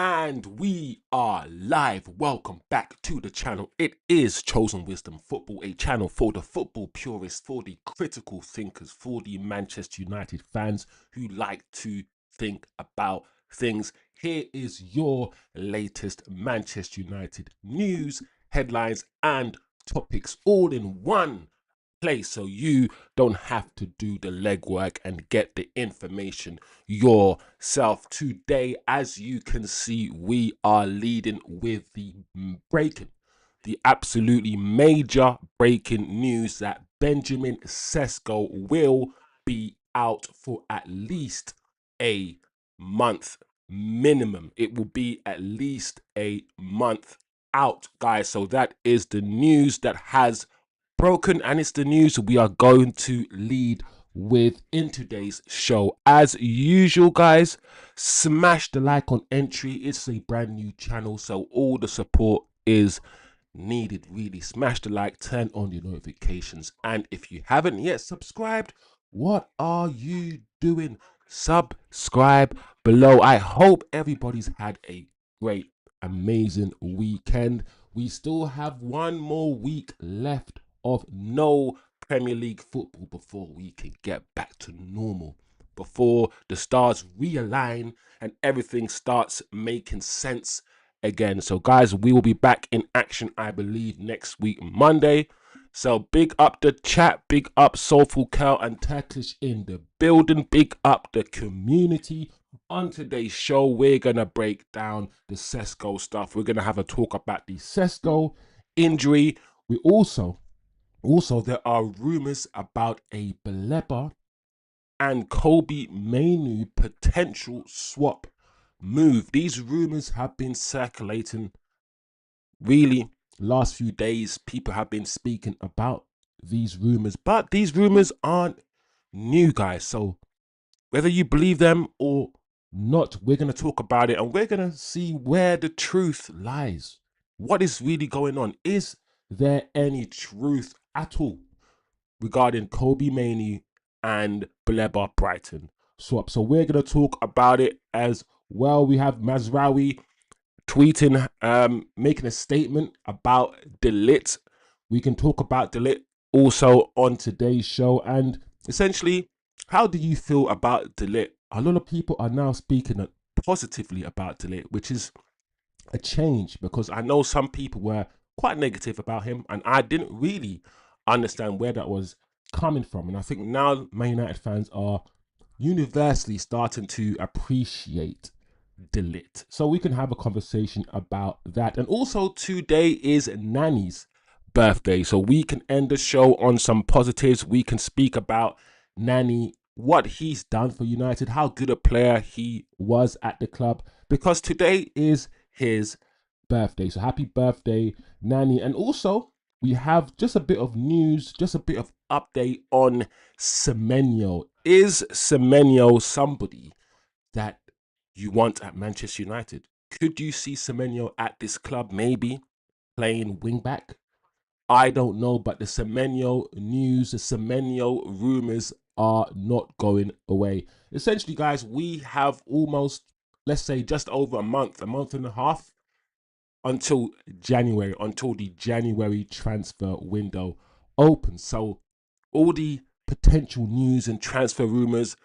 And we are live. Welcome back to the channel. It is Chosen Wisdom Football, a channel for the football purists, for the critical thinkers, for the Manchester United fans who like to think about things. Here is your latest Manchester United news, headlines, and topics all in one place, so you don't have to do the legwork and get the information yourself. Today, as you can see, we are leading with the absolutely major breaking news that Benjamin Šeško will be out for at least a month minimum. It will be at least a month out, guys. So that is the news that has broken, and it's the news we are going to lead with in today's show. As usual, guys, smash the like on entry. It's a brand new channel, so all the support is needed. Really smash the like, turn on your notifications, and if you haven't yet subscribed, what are you doing? Subscribe below. I hope everybody's had a great, amazing weekend. We still have one more week left of no Premier League football before we can get back to normal, before the stars realign and everything starts making sense again. So guys, we will be back in action, I believe, next week Monday. So big up the chat, big up Soulful Cal and Turkish in the building, big up the community. On today's show, we're gonna break down the Šeško stuff. We're gonna have a talk about the Šeško injury. We also there are rumors about a Baleba and Kobbie Mainoo potential swap move. These rumors have been circulating really last few days. People have been speaking about these rumors, but these rumors aren't new, guys. So whether you believe them or not, we're going to talk about it and we're going to see where the truth lies. What is really going on? Is there any truth at all regarding Kobbie Mainoo and Baleba Brighton swap? So we're going to talk about it as well. We have Mazraoui tweeting, making a statement about De Ligt. We can talk about De Ligt also on today's show. And essentially, how do you feel about De Ligt? A lot of people are now speaking positively about De Ligt, which is a change, because I know some people were quite negative about him and I didn't really understand where that was coming from. And I think now Man United fans are universally starting to appreciate De Ligt. So we can have a conversation about that. And also today is Nani's birthday, so we can end the show on some positives. We can speak about Nani, what he's done for United, how good a player he was at the club, because today is his birthday. So happy birthday, Nani. And also we have just a bit of news, just a bit of update on Semenyo. Is Semenyo somebody that you want at Manchester United? Could you see Semenyo at this club, maybe playing wing back? I don't know, but the Semenyo news, the Semenyo rumors are not going away. Essentially, guys, we have almost, let's say, just over a month and a half until January, until the January transfer window opens. So all the potential news and transfer rumors,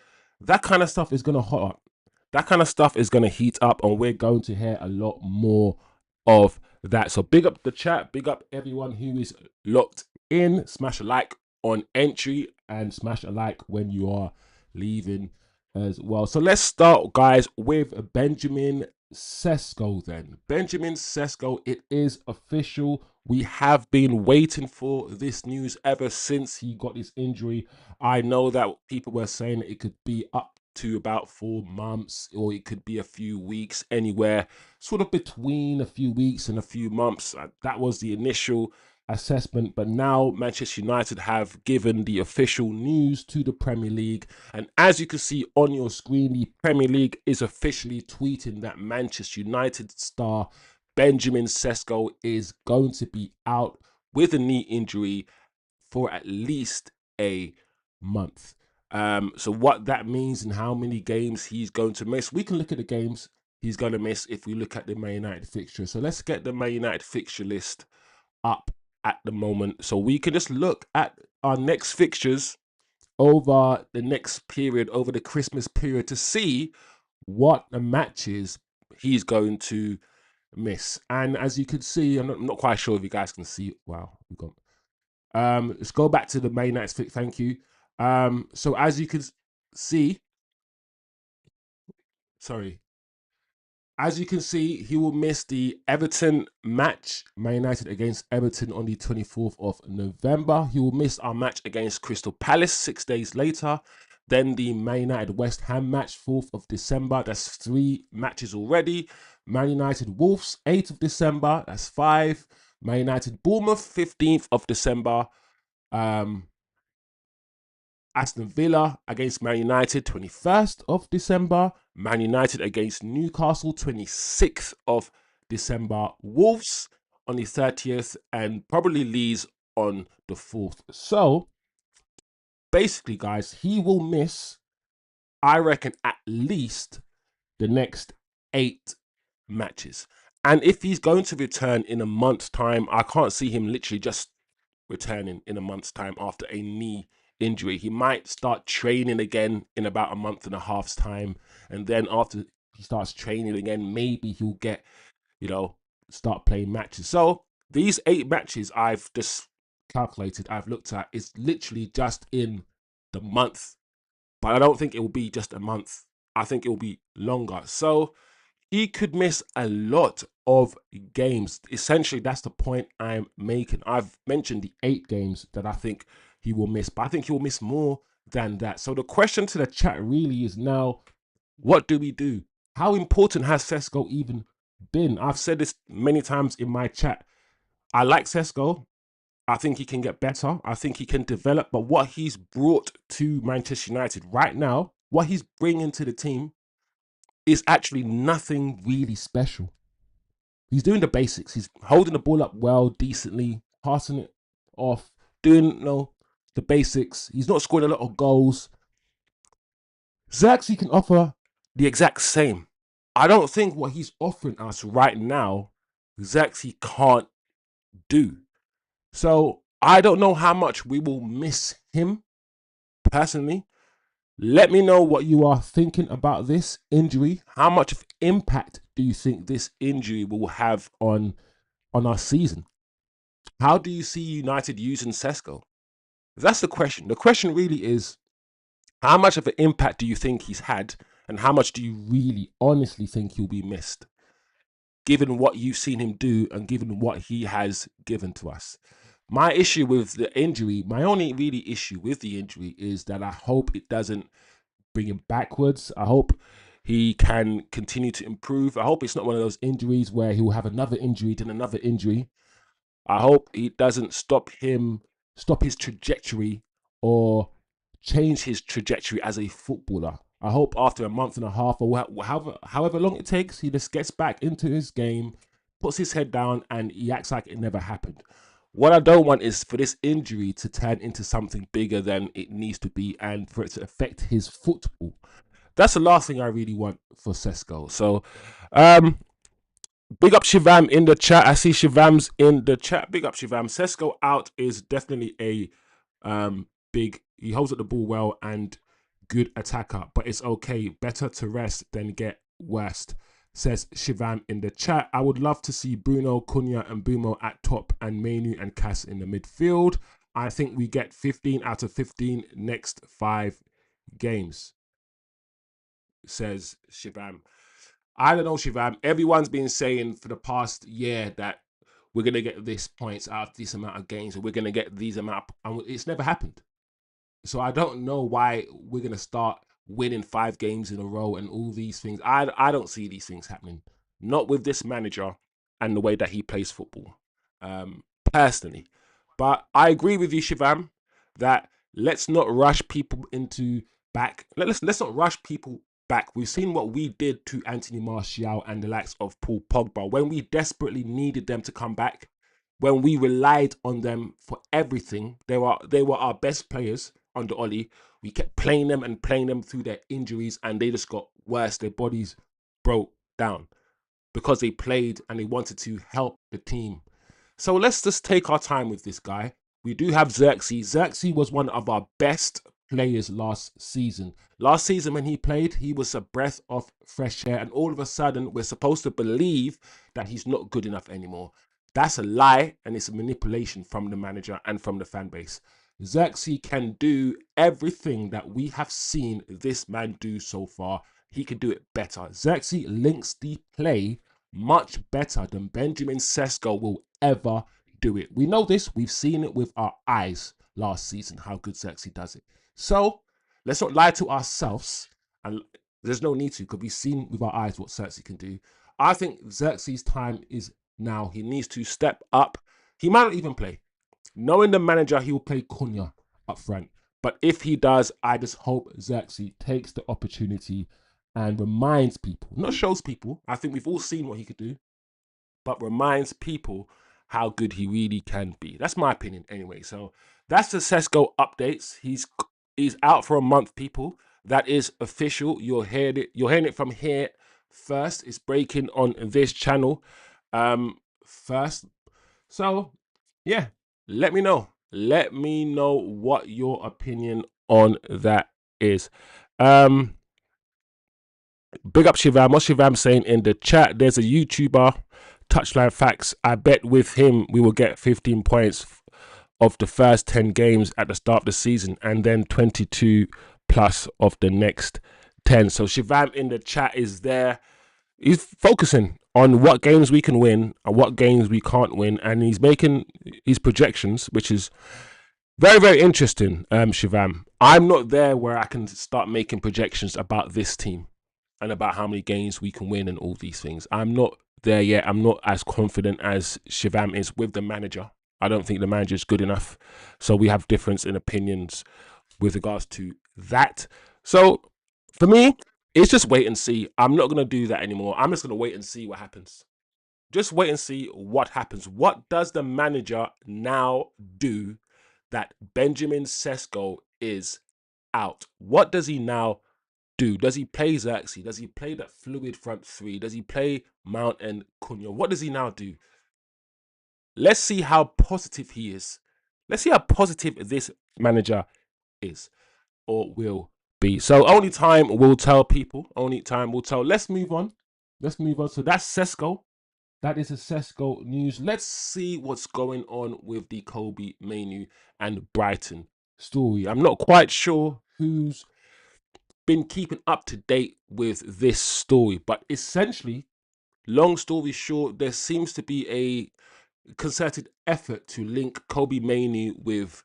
that kind of stuff is going to hot up. That kind of stuff is going to heat up, and we're going to hear a lot more of that. So big up the chat, big up everyone who is locked in. Smash a like on entry and smash a like when you are leaving as well. So let's start, guys, with Benjamin Šeško then. Benjamin Šeško, it is official. We have been waiting for this news ever since he got his injury. I know that people were saying that it could be up to about 4 months, or it could be a few weeks, anywhere sort of between a few weeks and a few months. That was the initial assessment, but now Manchester United have given the official news to the Premier League, and as you can see on your screen, the Premier League is officially tweeting that Manchester United star Benjamin Šeško is going to be out with a knee injury for at least a month. So what that means and how many games he's going to miss, we can look at the games he's going to miss if we look at the Man United fixture. So let's get the Man United fixture list up at the moment, so we can just look at our next fixtures over the next period, over the Christmas period, to see what the matches he's going to miss. And as you can see, I'm not quite sure if you guys can see. Wow, we got. Let's go back to the Man United fixture. Thank you. So as you can see, sorry. As you can see, he will miss the Everton match, Man United against Everton on the 24th of November. He will miss our match against Crystal Palace 6 days later. Then the Man United West Ham match, 4th of December. That's 3 matches already. Man United Wolves, 8th of December. That's 5. Man United Bournemouth, 15th of December. Aston Villa against Man United, 21st of December. Man United against Newcastle, 26th of December. Wolves on the 30th, and probably Leeds on the 4th. So basically, guys, he will miss, I reckon, at least the next 8 matches. And if he's going to return in a month's time, I can't see him literally just returning in a month's time after a knee injury. He might start training again in about a month and a half's time, and then after he starts training again, maybe he'll get, start playing matches. So these 8 matches I've just calculated, I've looked at, is literally just in the month, but I don't think it will be just a month. I think it will be longer. So he could miss a lot of games. Essentially, that's the point I'm making. I've mentioned the 8 games that I think he will miss, but I think he will miss more than that. So the question to the chat really is now, what do we do? How important has Šeško even been? I've said this many times in my chat. I like Šeško. I think he can get better. I think he can develop. But what he's brought to Manchester United right now, what he's bringing to the team, is actually nothing really special. He's doing the basics. He's holding the ball up well, decently, passing it off, doing the basics. He's not scoring a lot of goals. Xerxes can offer the exact same. I don't think what he's offering us right now, Xerxes can't do. So I don't know how much we will miss him personally. Let me know what you are thinking about this injury. How much of impact do you think this injury will have on our season? How do you see United using Šeško? That's the question. The question really is, how much of an impact do you think he's had, and how much do you really honestly think he'll be missed, given what you've seen him do and given what he has given to us? My issue with the injury, my only really issue with the injury, is that I hope it doesn't bring him backwards. I hope he can continue to improve. I hope it's not one of those injuries where he will have another injury, then another injury. I hope he doesn't stop his trajectory or change his trajectory as a footballer. I hope after a month and a half or however long it takes, he just gets back into his game, puts his head down, and he acts like it never happened. What I don't want is for this injury to turn into something bigger than it needs to be, and for it to affect his football. That's the last thing I really want for Šeško. So, big up Shivam in the chat. I see Shivam's in the chat. Big up Shivam. Šeško out is definitely a big. He holds up the ball well and good attacker, but it's okay. Better to rest than get worst, says Shivam in the chat. I would love to see Bruno, Cunha and Bumo at top and Mainoo and Cass in the midfield. I think we get 15 out of 15 next 5 games, says Shivam. I don't know, Shivam. Everyone's been saying for the past year that we're going to get this points out of this amount of games, or we're going to get these amount, and it's never happened. So I don't know why we're going to start winning 5 games in a row and all these things. I don't see these things happening. Not with this manager and the way that he plays football, personally. But I agree with you, Shivam, that let's not rush people into back. Let's not rush people back. We've seen what we did to Anthony Martial and the likes of Paul Pogba when we desperately needed them to come back, when we relied on them for everything. They were our best players under Oli. We kept playing them through their injuries, and they just got worse. Their bodies broke down because they played and they wanted to help the team. So let's just take our time with this guy. We do have Xerxes. Xerxes was one of our best players last season. Last season when he played, he was a breath of fresh air, and all of a sudden we're supposed to believe that he's not good enough anymore. That's a lie, and it's a manipulation from the manager and from the fan base. Xerxes can do everything that we have seen this man do so far. He can do it better. Xerxes links the play much better than Benjamin Sesko will ever do it. We know this. We've seen it with our eyes last season, how good Xerxes does it. So let's not lie to ourselves, and there's no need to, because we've seen with our eyes what Xerxes can do. I think Xerxes' time is now. He needs to step up. He might not even play. Knowing the manager, he will play Cunha up front. But if he does, I just hope Xerxes takes the opportunity and reminds people, not shows people, I think we've all seen what he could do, but reminds people how good he really can be. That's my opinion anyway. So that's the Sesko updates. He's out for a month, people. That is official. You're hearing it from here first. It's breaking on this channel first. So yeah, let me know. Let me know what your opinion on that is. Big up Shivam. What's Shivam saying in the chat? There's a YouTuber, Touchline Facts. I bet with him we will get 15 points of the first 10 games at the start of the season, and then 22 plus of the next 10. So Shivam in the chat is there. He's focusing on what games we can win and what games we can't win, and he's making his projections, which is very, very interesting. Shivam, I'm not there where I can start making projections about this team and about how many games we can win and all these things. I'm not there yet. I'm not as confident as Shivam is with the manager. I don't think the manager is good enough. So we have difference in opinions with regards to that. So for me, it's just wait and see. I'm not going to do that anymore. I'm just going to wait and see what happens. Just wait and see what happens. What does the manager now do that Benjamin Sesko is out? What does he now do? Does he play Xerxes? Does he play that fluid front three? Does he play Mount and Cunha? What does he now do? Let's see how positive he is. Let's see how positive this manager is or will be. So only time will tell, people. Only time will tell. Let's move on. Let's move on. So that's Sesko. That is a Sesko news. Let's see what's going on with the Kobbie Mainoo and Brighton story. I'm not quite sure who's been keeping up to date with this story, but essentially, long story short, there seems to be a concerted effort to link Kobbie Mainoo with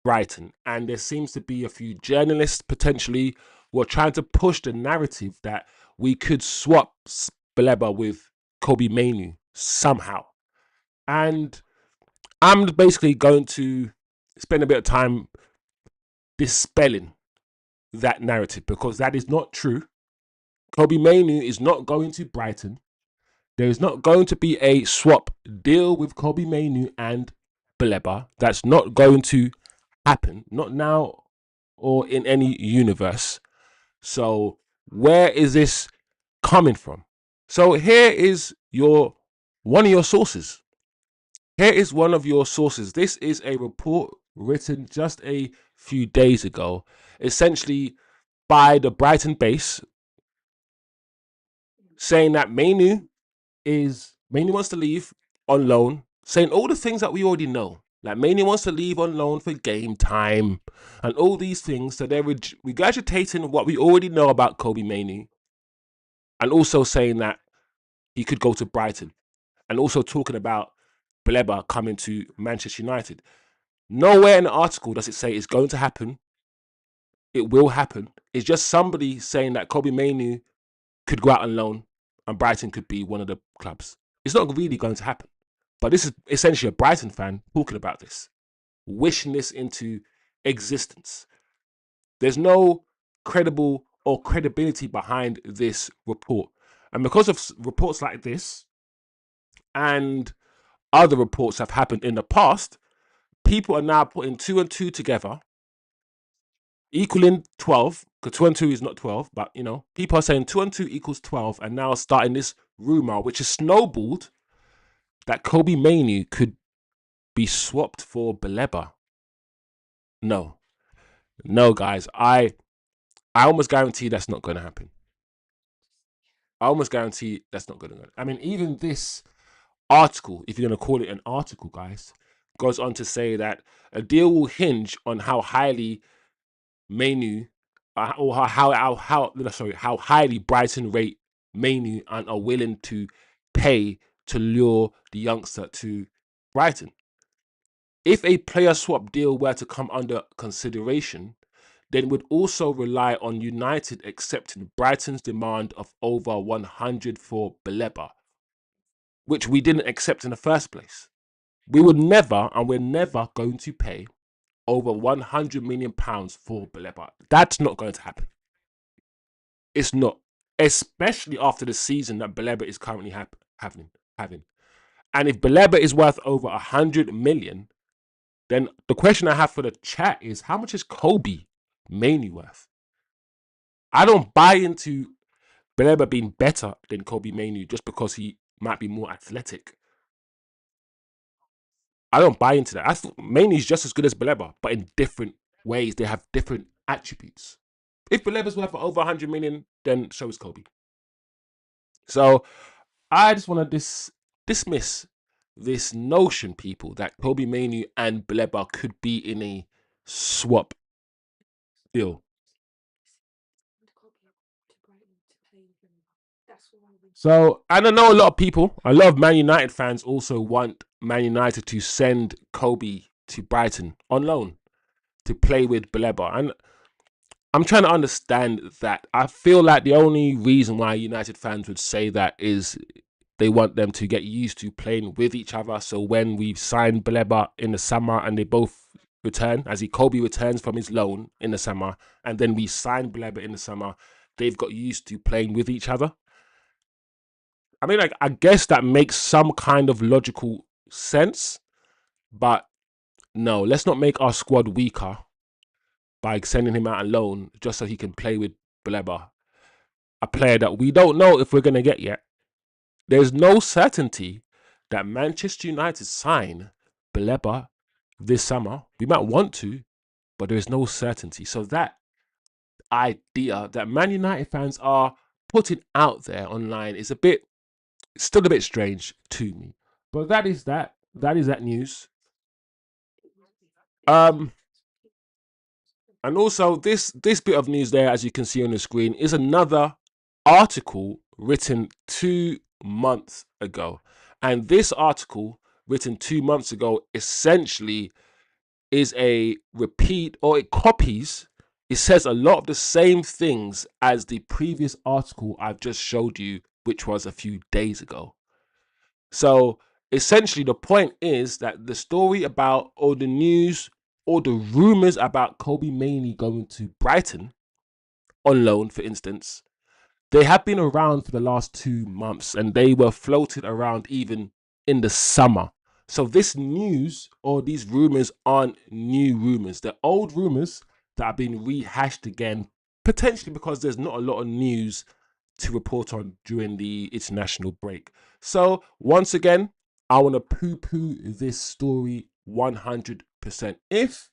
Brighton, and there seems to be a few journalists potentially who are trying to push the narrative that we could swap Baleba with Kobbie Mainoo somehow. And I'm basically going to spend a bit of time dispelling that narrative, because that is not true. Kobbie Mainoo is not going to Brighton. There is not going to be a swap deal with Kobbie Mainoo and Baleba. That's not going to happen. Not now or in any universe. So where is this coming from? So here is one of your sources. Here is one of your sources. This is a report written just a few days ago, essentially by the Brighton base, saying that Mainoo wants to leave on loan, saying all the things that we already know. Like Mainoo wants to leave on loan for game time and all these things. So they're regurgitating what we already know about Kobbie Mainoo, and also saying that he could go to Brighton, and also talking about Baleba coming to Manchester United. Nowhere in the article does it say it's going to happen. It will happen. It's just somebody saying that Kobbie Mainoo could go out on loan and Brighton could be one of the clubs. It's not really going to happen. But this is essentially a Brighton fan talking about this, wishing this into existence. There's no credible or credibility behind this report. And because of reports like this and other reports have happened in the past, people are now putting 2 and 2 together, equaling 12, because 2 and 2 is not 12, but you know, people are saying 2 and 2 equals 12, and now starting this rumor, which is snowballed, that Kobbie Mainoo could be swapped for Baleba. No, no, guys, I almost guarantee that's not going to happen. I almost guarantee that's not going to happen. I mean, even this article, if you're going to call it an article, guys, goes on to say that a deal will hinge on how highly Mainoo, or how highly Brighton rate Mainoo and are willing to pay to lure the youngster to Brighton. If a player swap deal were to come under consideration, then would also rely on United accepting Brighton's demand of over 100 for Baleba, which we didn't accept in the first place. We would never, and we're never going to pay over £100 million for Baleba. That's not going to happen. It's not, especially after the season that Baleba is currently having. And if Baleba is worth over 100 million, then the question I have for the chat is, how much is Kobbie Mainoo worth? I don't buy into Baleba being better than Kobbie Mainoo just because he might be more athletic. I don't buy into that. I thought Mainoo is just as good as Baleba, but in different ways. They have different attributes. If Baleba's worth over 100 million, then so is Kobbie. So I just want to dismiss this notion, people, that Kobbie Mainoo and Baleba could be in a swap deal. So, and I know a lot of people, a lot of Man United fans also want Man United to send Kobbie to Brighton on loan to play with Baleba. And I'm trying to understand that. I feel like the only reason why United fans would say that is they want them to get used to playing with each other. So when we sign Baleba in the summer and they both return, as Kobbie returns from his loan in the summer, and then we sign Baleba in the summer, they've got used to playing with each other. I mean, like, I guess that makes some kind of logical sense, but no, let's not make our squad weaker by sending him out alone just so he can play with Baleba, a player that we don't know if we're going to get yet. There's no certainty that Manchester United sign Baleba this summer. We might want to, but there's no certainty. So that idea that Man United fans are putting out there online is still a bit strange to me. But that is that news. And also this bit of news there, as you can see on the screen, is another article written 2 months ago. And this article written 2 months ago essentially is a repeat, or it copies, it says a lot of the same things as the previous article I've just showed you, which was a few days ago. So essentially the point is that the story about, or the news, or the rumors about Kobbie Mainoo going to Brighton on loan, for instance, they have been around for the last 2 months, and they were floated around even in the summer. So this news, or these rumors, aren't new rumors. They're old rumors that have been rehashed again, potentially because there's not a lot of news to report on during the international break. So once again, I want to poo-poo this story 100%. If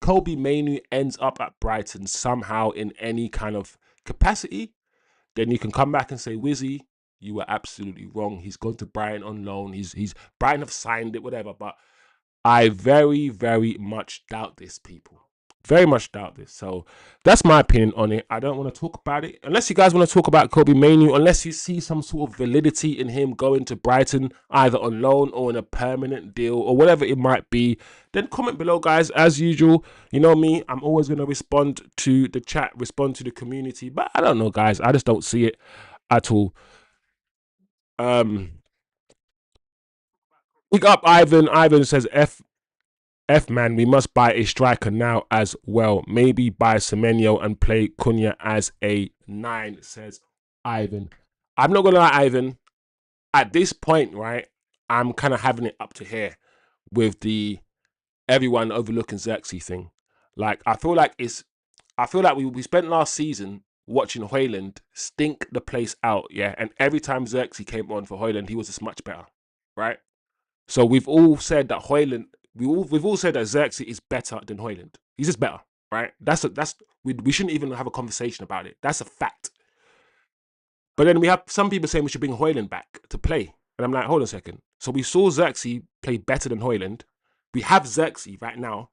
Kobbie Mainoo ends up at Brighton somehow in any kind of capacity, then you can come back and say, Wizzy, you were absolutely wrong. He's gone to Brighton on loan. He's Brighton have signed it, whatever. But I very, very much doubt this, people. Very much doubt this. So that's my opinion on it. I don't want to talk about it. Unless you guys want to talk about Kobbie Mainoo, unless you see some sort of validity in him going to Brighton, either on loan or in a permanent deal or whatever it might be, then comment below, guys. As usual, you know me, I'm always going to respond to the chat, respond to the community. But I don't know, guys. I just don't see it at all. Pick up Ivan. Ivan says, F man, we must buy a striker now as well. Maybe buy Semenyo and play Cunha as a 9, says Ivan. I'm not gonna lie, Ivan. At this point, right, I'm kind of having it up to here with the everyone overlooking Xerxes thing. Like, I feel like it's I feel like we spent last season watching Hoyland stink the place out, yeah. And every time Xerxes came on for Hoyland, he was just much better, right? So we've all said that Hoyland, we've all said that Xerxes is better than Hoyland. He's just better, right? We shouldn't even have a conversation about it. That's a fact. But then we have some people saying we should bring Hoyland back to play, and I'm like, hold on a second. So we saw Xerxes play better than Hoyland. We have Xerxes right now,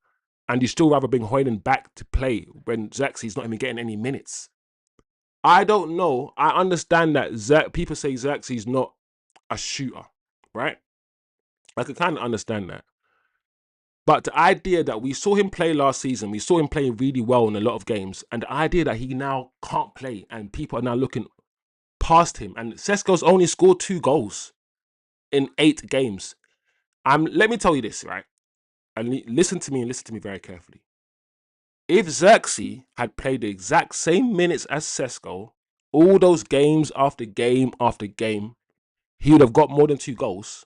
and you still rather bring Hoyland back to play when Xerxes is not even getting any minutes. I don't know. I understand that people say Xerxes is not a shooter, right? I can kind of understand that. But the idea that we saw him play last season, we saw him playing really well in a lot of games, and the idea that he now can't play and people are now looking past him, and Šeško's only scored 2 goals in 8 games. Let me tell you this, right? And listen to me very carefully. If Xerxes had played the exact same minutes as Šeško, all those games after game after game, he would have got more than 2 goals,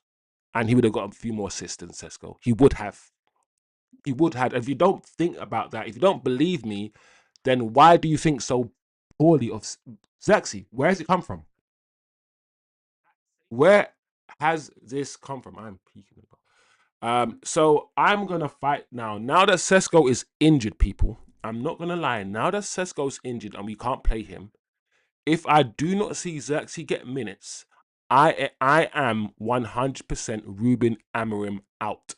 and he would have got a few more assists than Šeško. He would have. If you don't think about that, if you don't believe me, then why do you think so poorly of Xerxes? Where has it come from? Where has this come from? I'm peeking. So I'm gonna fight now. Now that Šeško is injured, people, I'm not gonna lie. Now that Šeško's injured and we can't play him, if I do not see Xerxes get minutes, I am 100% Ruben Amorim out.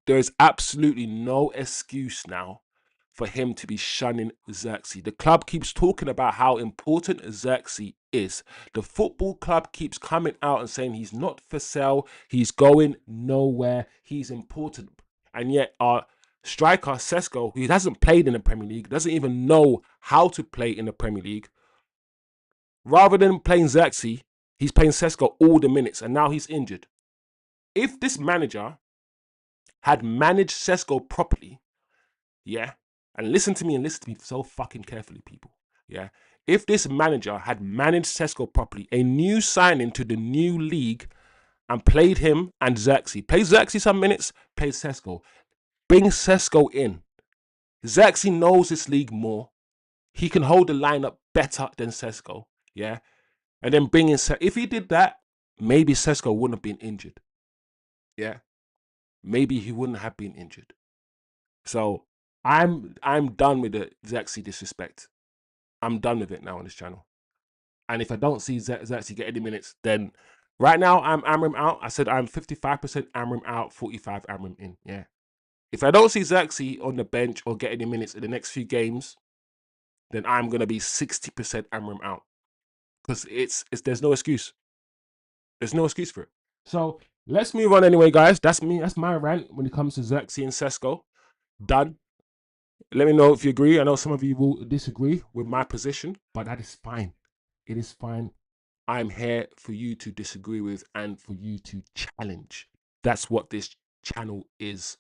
There is absolutely no excuse now for him to be shunning Xerxes. The club keeps talking about how important Xerxes is. The football club keeps coming out and saying he's not for sale, he's going nowhere, he's important. And yet our striker, Šeško, who hasn't played in the Premier League, doesn't even know how to play in the Premier League, rather than playing Xerxes, he's playing Šeško all the minutes, and now he's injured. If this manager had managed Šeško properly, yeah, and listen to me so fucking carefully, people, yeah, if this manager had managed Šeško properly, a new signing to the new league, and played him and Xerxes, play Xerxes some minutes, play Šeško, bring Šeško in. Xerxes knows this league more. He can hold the lineup better than Šeško, yeah, and then bring in if he did that, maybe Šeško wouldn't have been injured, yeah, maybe he wouldn't have been injured. So I'm done with the Xerxes disrespect. I'm done with it now on this channel. And if I don't see Xerxes get any minutes, then right now I'm Amorim out. I said I'm 55% Amorim out, 45 Amorim in. Yeah. If I don't see Xerxes on the bench or get any minutes in the next few games, then I'm gonna be 60% Amorim out. Because there's no excuse. There's no excuse for it. So let's move on anyway, guys. That's me. That's my rant when it comes to Xerxes and Šeško. Done. Let me know if you agree. I know some of you will disagree with my position, but that is fine. It is fine. I'm here for you to disagree with and for you to challenge. That's what this channel is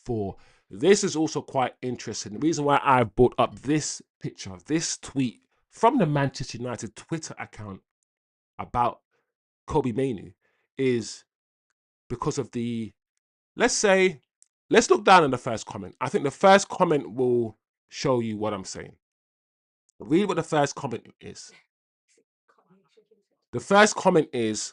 for. This is also quite interesting. The reason why I brought up this picture, this tweet from the Manchester United Twitter account about Kobbie Mainoo is because of let's look down on the first comment. I think the first comment will show you what I'm saying. Read what the first comment is. The first comment is,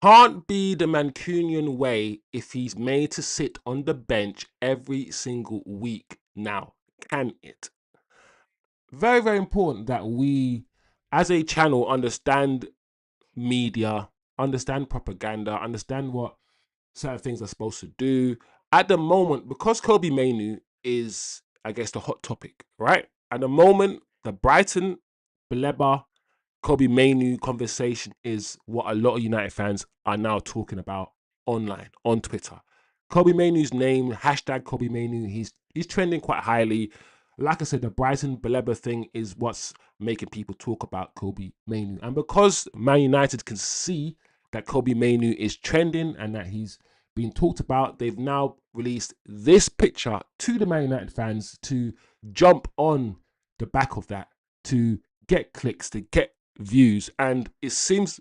can't be the Mancunian way if he's made to sit on the bench every single week now, can it? Very, very important that we, as a channel, understand media, understand propaganda, understand what certain things are supposed to do. At the moment, because Kobbie Mainoo is, I guess, the hot topic, right? At the moment, the Brighton, Baleba, Kobbie Mainoo conversation is what a lot of United fans are now talking about online, on Twitter. Kobbie Mainoo's name, hashtag Kobbie Mainoo, he's trending quite highly. Like I said, the Brighton Baleba thing is what's making people talk about Kobbie Mainoo. And because Man United can see that Kobbie Mainoo is trending and that he's being talked about, they've now released this picture to the Man United fans to jump on the back of that, to get clicks, to get views, and it seems,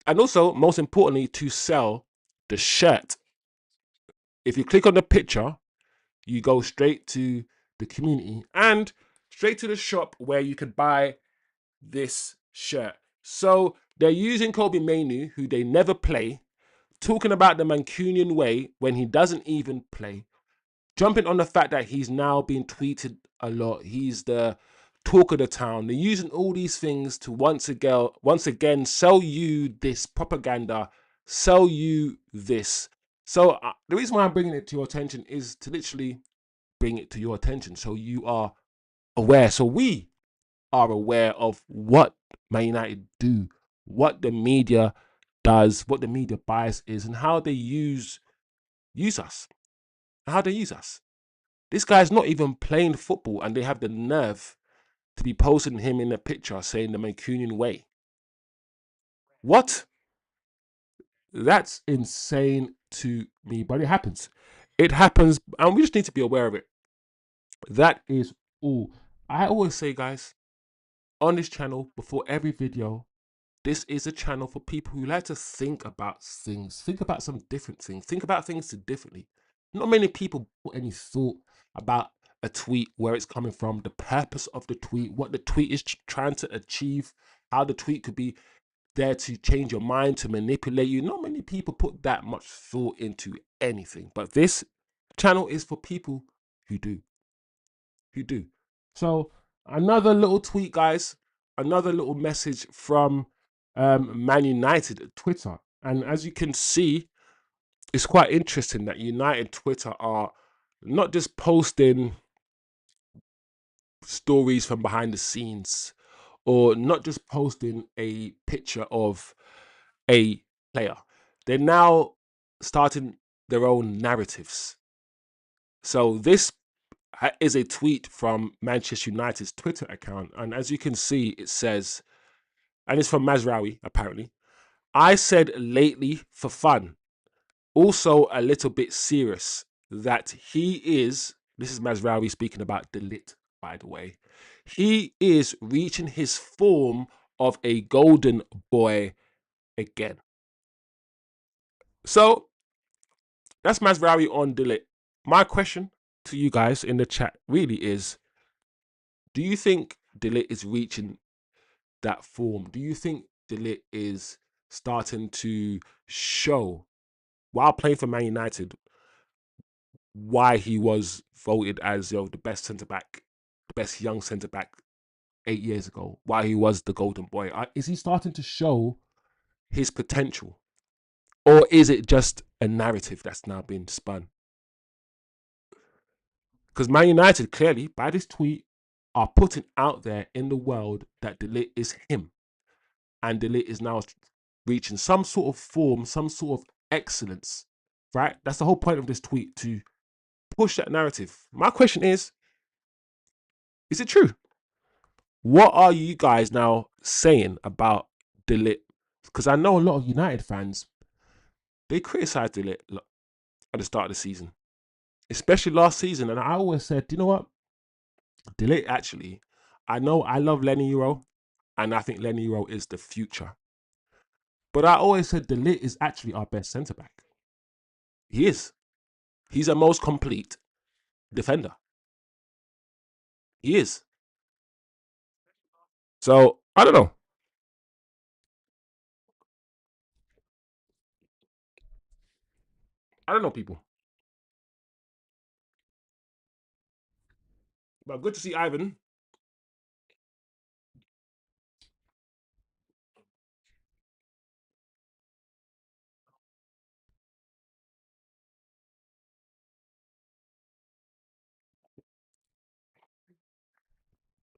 and also most importantly, to sell the shirt. If you click on the picture, you go straight to the community, and straight to the shop where you could buy this shirt. So they're using Kobbie Mainoo, who they never play, talking about the Mancunian way when he doesn't even play, jumping on the fact that he's now being tweeted a lot. He's the talk of the town. They're using all these things to once again sell you this propaganda, sell you this. So the reason why I'm bringing it to your attention is to literally bring it to your attention so you are aware. So we are aware of what Man United do, what the media does, what the media bias is, and how they use us. How they use us. This guy's not even playing football, and they have the nerve to be posting him in a picture saying the Mancunian way. What? That's insane to me, but it happens. It happens, and we just need to be aware of it. That is all. I always say, guys, on this channel, before every video, this is a channel for people who like to think about things, think about some different things, think about things differently. Not many people put any thought about a tweet, where it's coming from, the purpose of the tweet, what the tweet is trying to achieve, how the tweet could be there to change your mind, to manipulate you. Not many people put that much thought into anything, but this channel is for people who do. So another little tweet, guys, another little message from Man United Twitter, and as you can see, it's quite interesting that United Twitter are not just posting stories from behind the scenes, or not just posting a picture of a player. They're now starting their own narratives. So this is a tweet from Manchester United's Twitter account, and as you can see, it says, and it's from Mazraoui apparently, "I said lately for fun, also a little bit serious, that he is," this is Mazraoui speaking about De Ligt, by the way, "he is reaching his form of a golden boy again." So that's Mazraoui on De Ligt. My question to you guys in the chat really is, do you think De Ligt is reaching that form? Do you think De Ligt is starting to show, while playing for Man United, why he was voted as the best centre-back, the best young centre-back 8 years ago, why he was the golden boy? Is he starting to show his potential? Or is it just a narrative that's now been spun? Because Man United, clearly, by this tweet, are putting out there in the world that De Ligt is him. And De Ligt is now reaching some sort of form, some sort of excellence, right? That's the whole point of this tweet, to push that narrative. My question is it true? What are you guys now saying about De Ligt? Because I know a lot of United fans, they criticized De Ligt at the start of the season, especially last season. And I always said, you know what? De Ligt actually, I know I love Lenny Euro, and I think Lenny Euro is the future. But I always said De Ligt is actually our best centre-back. He is. He's the most complete defender. He is. So, I don't know. I don't know, people. But good to see Ivan.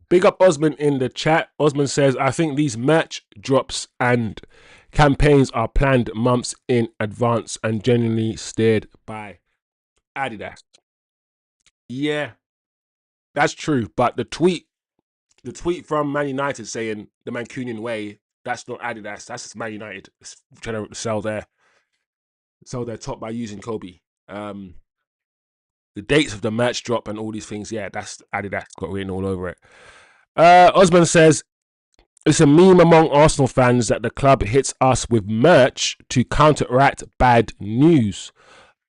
Big up Osman in the chat. Osman says, "I think these merch drops and campaigns are planned months in advance and genuinely steered by Adidas." Yeah, that's true. But the tweet from Man United saying the Mancunian way, that's not Adidas. That's just Man United. It's trying to sell their top by using Kobbie. The dates of the merch drop and all these things, yeah, that's Adidas got written all over it. Osman says, "It's a meme among Arsenal fans that the club hits us with merch to counteract bad news.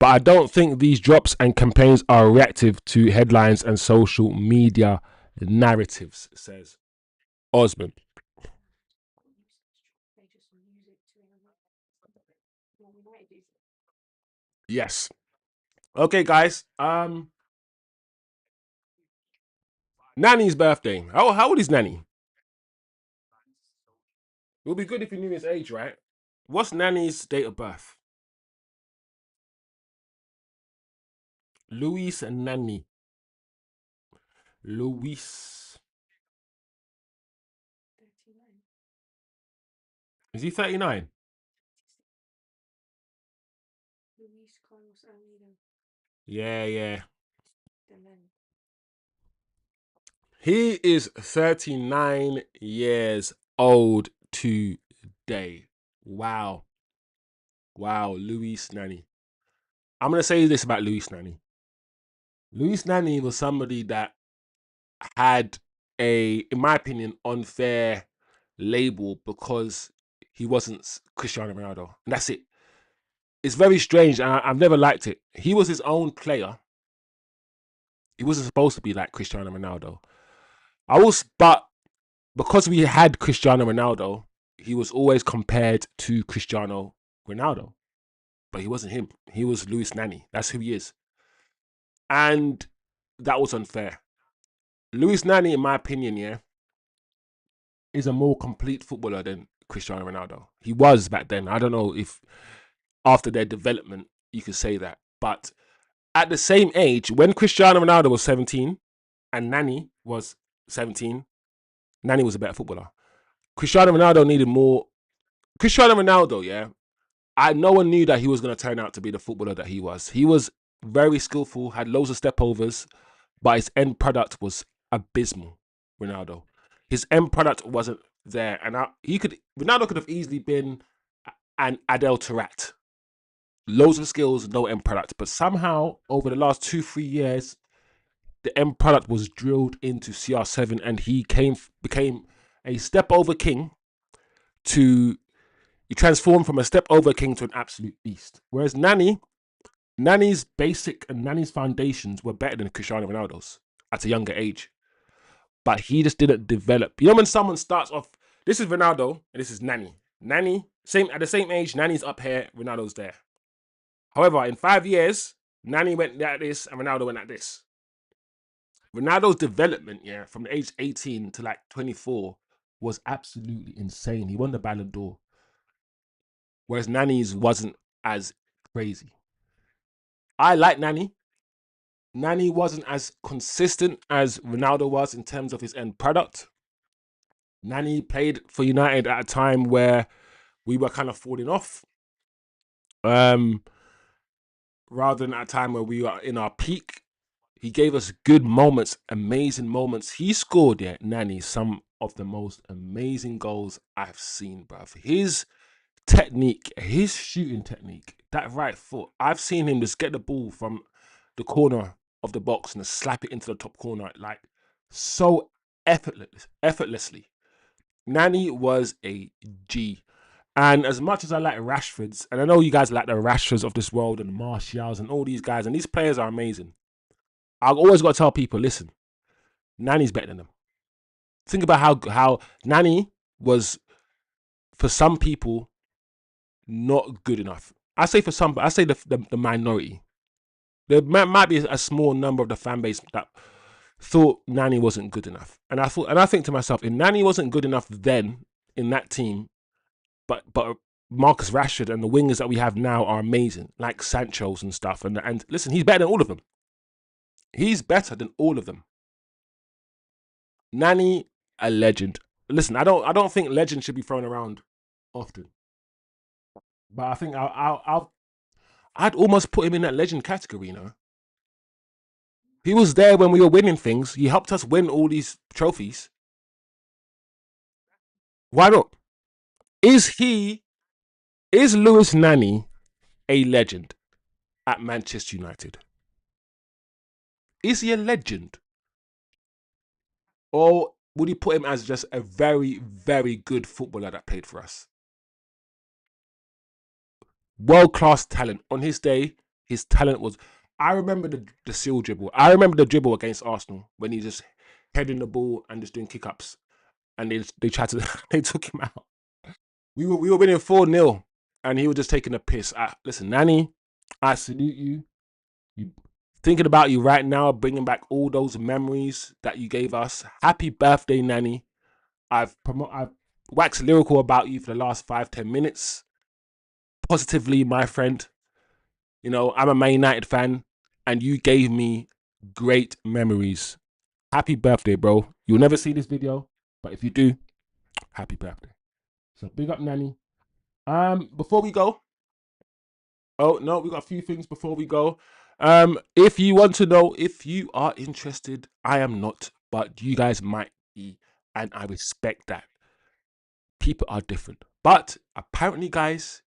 but I don't think these drops and campaigns are reactive to headlines and social media narratives, says Osman. Yes. Okay, guys. Nanny's birthday. How old is Nanny? It would be good if you knew his age, right? What's Nanny's date of birth? Luis and Nanny. Luis. Is he 39? Yeah, yeah. He is 39 years old today. Wow. Wow, Luis Nanny. I'm going to say this about Luis Nanny. Luis Nanny was somebody that had in my opinion, unfair label because he wasn't Cristiano Ronaldo. And that's it. It's very strange, and I've never liked it. He was his own player. He wasn't supposed to be like Cristiano Ronaldo. But because we had Cristiano Ronaldo, he was always compared to Cristiano Ronaldo. But he wasn't him. He was Luis Nanny. That's who he is. And that was unfair. Luis Nanny, in my opinion, yeah, is a more complete footballer than Cristiano Ronaldo. He was back then. I don't know if after their development you could say that. But at the same age, when Cristiano Ronaldo was 17 and Nani was 17, Nani was a better footballer. Cristiano Ronaldo needed more. Cristiano Ronaldo, yeah, no one knew that he was going to turn out to be the footballer that he was. He was very skillful, had loads of stepovers, but his end product was abysmal. Ronaldo, his end product wasn't there, and Ronaldo could have easily been an Adel Taarabt. Loads of skills, no end product, but somehow over the last 2-3 years, the end product was drilled into CR7, and he became a step over king to. He transformed from a step over king to an absolute beast. Whereas Nani's basic and Nani's foundations were better than Cristiano Ronaldo's at a younger age. But he just didn't develop. You know when someone starts off, this is Ronaldo and this is Nani. Nani, at the same age, Nani's up here, Ronaldo's there. However, in 5 years, Nani went like this and Ronaldo went like this. Ronaldo's development, yeah, from the age 18 to like 24 was absolutely insane. He won the Ballon d'Or. Whereas Nani's wasn't as crazy. I like Nani. Nani wasn't as consistent as Ronaldo was in terms of his end product. Nani played for United at a time where we were kind of falling off. Rather than at a time where we were in our peak. He gave us good moments, amazing moments. He scored, yeah, Nani, some of the most amazing goals I've seen, bruv. His technique, his shooting technique, that right foot. I've seen him just get the ball from the corner of the box and slap it into the top corner, like so effortlessly. Nani was a G. And as much as I like Rashfords, and I know you guys like the Rashfords of this world and Martials and all these guys, and these players are amazing. I've always got to tell people, listen, Nani's better than them. Think about how Nani was, for some people, not good enough. I say for some, but I say the minority. There might be a small number of the fan base that thought Nani wasn't good enough. And I think to myself, if Nani wasn't good enough then in that team, but Marcus Rashford and the wingers that we have now are amazing, like Sancho's and stuff. And listen, he's better than all of them. He's better than all of them. Nani, a legend. Listen, I don't think legend should be thrown around often, but I think I'd almost put him in that legend category. You know, he was there when we were winning things. He helped us win all these trophies. Why not? Is Lewis Nani a legend at Manchester United? Is he a legend? Or would you put him as just a very, very good footballer that played for us? World-class talent. On his day, His talent was. I remember the seal dribble. I remember the dribble against Arsenal when he just heading the ball and just doing kick ups, and they tried to they took him out. We were winning 4-0, and he was just taking a piss. Listen, Nani, I salute you. You thinking about you right now, bringing back all those memories that you gave us. Happy birthday, Nani. I've waxed lyrical about you for the last 5-10 minutes. Positively, my friend. You know, I'm a Man United fan, and you gave me great memories. Happy birthday, bro. You'll never see this video, but if you do, happy birthday. So big up, Nani. Before we go, oh no, we got a few things before we go. If you want to know if you are interested, I am not, but you guys might be, and I respect that. People are different, but apparently, guys,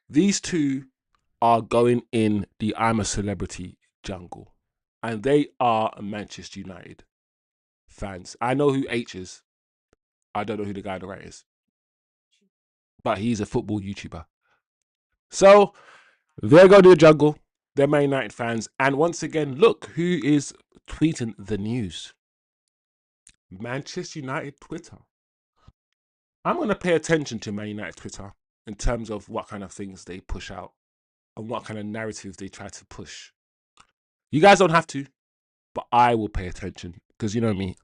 these two are going in the I'm a Celebrity jungle, and they are Manchester United fans. I know who H is. I don't know who the guy on the right is, but he's a football YouTuber. So they're going to the jungle. They're Man United fans, and once again, look who is tweeting the news. Manchester United Twitter. I'm going to pay attention to Man United Twitter in terms of what kind of things they push out and what kind of narratives they try to push. You guys don't have to, but I will pay attention because you know me.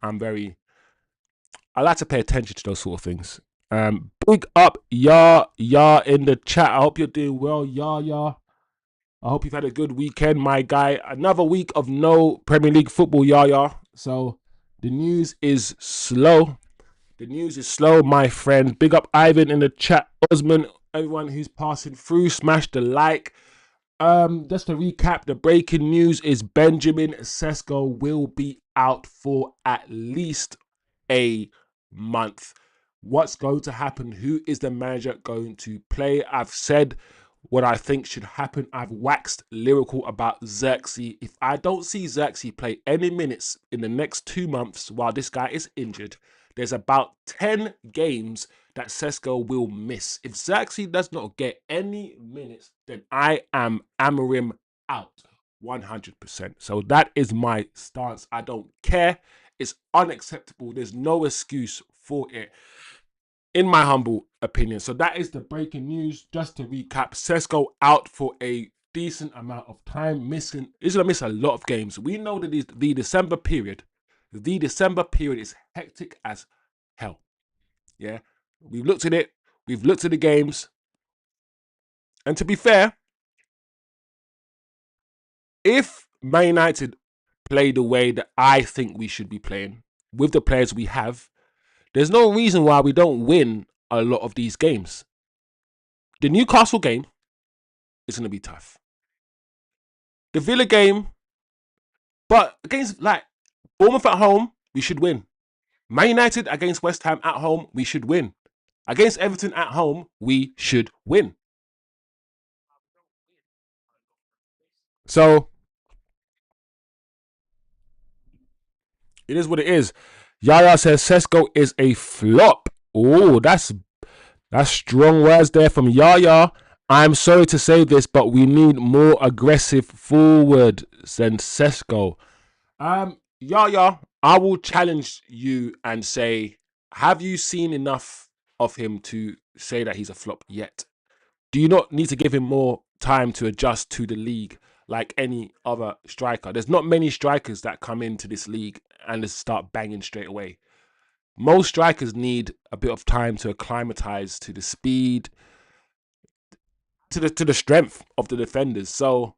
I like to pay attention to those sort of things. Big up, Yah in the chat. I hope you're doing well, Yah. I hope you've had a good weekend, my guy. Another week of no Premier League football, Yah. So the news is slow. The news is slow, my friend. Big up Ivan in the chat. Osman, everyone who's passing through, smash the like. Just to recap, the breaking news is Benjamin Sesko will be out for at least a month. What's going to happen? Who is the manager going to play? I've said what I think should happen. I've waxed lyrical about Xerxes. If I don't see Xerxes play any minutes in the next 2 months while this guy is injured, there's about 10 games that Sesko will miss. If Xerxes does not get any minutes, then I am Amarim out 100%. So that is my stance. I don't care. It's unacceptable. There's no excuse for it, in my humble opinion. So that is the breaking news. Just to recap, Sesko out for a decent amount of time. He's going to miss a lot of games. We know that the December period is hectic as hell. Yeah, we've looked at it. We've looked at the games. And to be fair, if Man United play the way that I think we should be playing with the players we have, there's no reason why we don't win a lot of these games. The Newcastle game is going to be tough. The Villa game, but against like Bournemouth at home, we should win. Man United against West Ham at home, we should win. Against Everton at home, we should win. So it is what it is. Yaya says Sesko is a flop. Oh, that's strong words there from Yaya. I'm sorry to say this, but we need more aggressive forward than Sesko. Yaya, I will challenge you and say, have you seen enough of him to say that he's a flop yet? Do you not need to give him more time to adjust to the league like any other striker? There's not many strikers that come into this league and just start banging straight away. Most strikers need a bit of time to acclimatize to the speed, to the strength of the defenders. So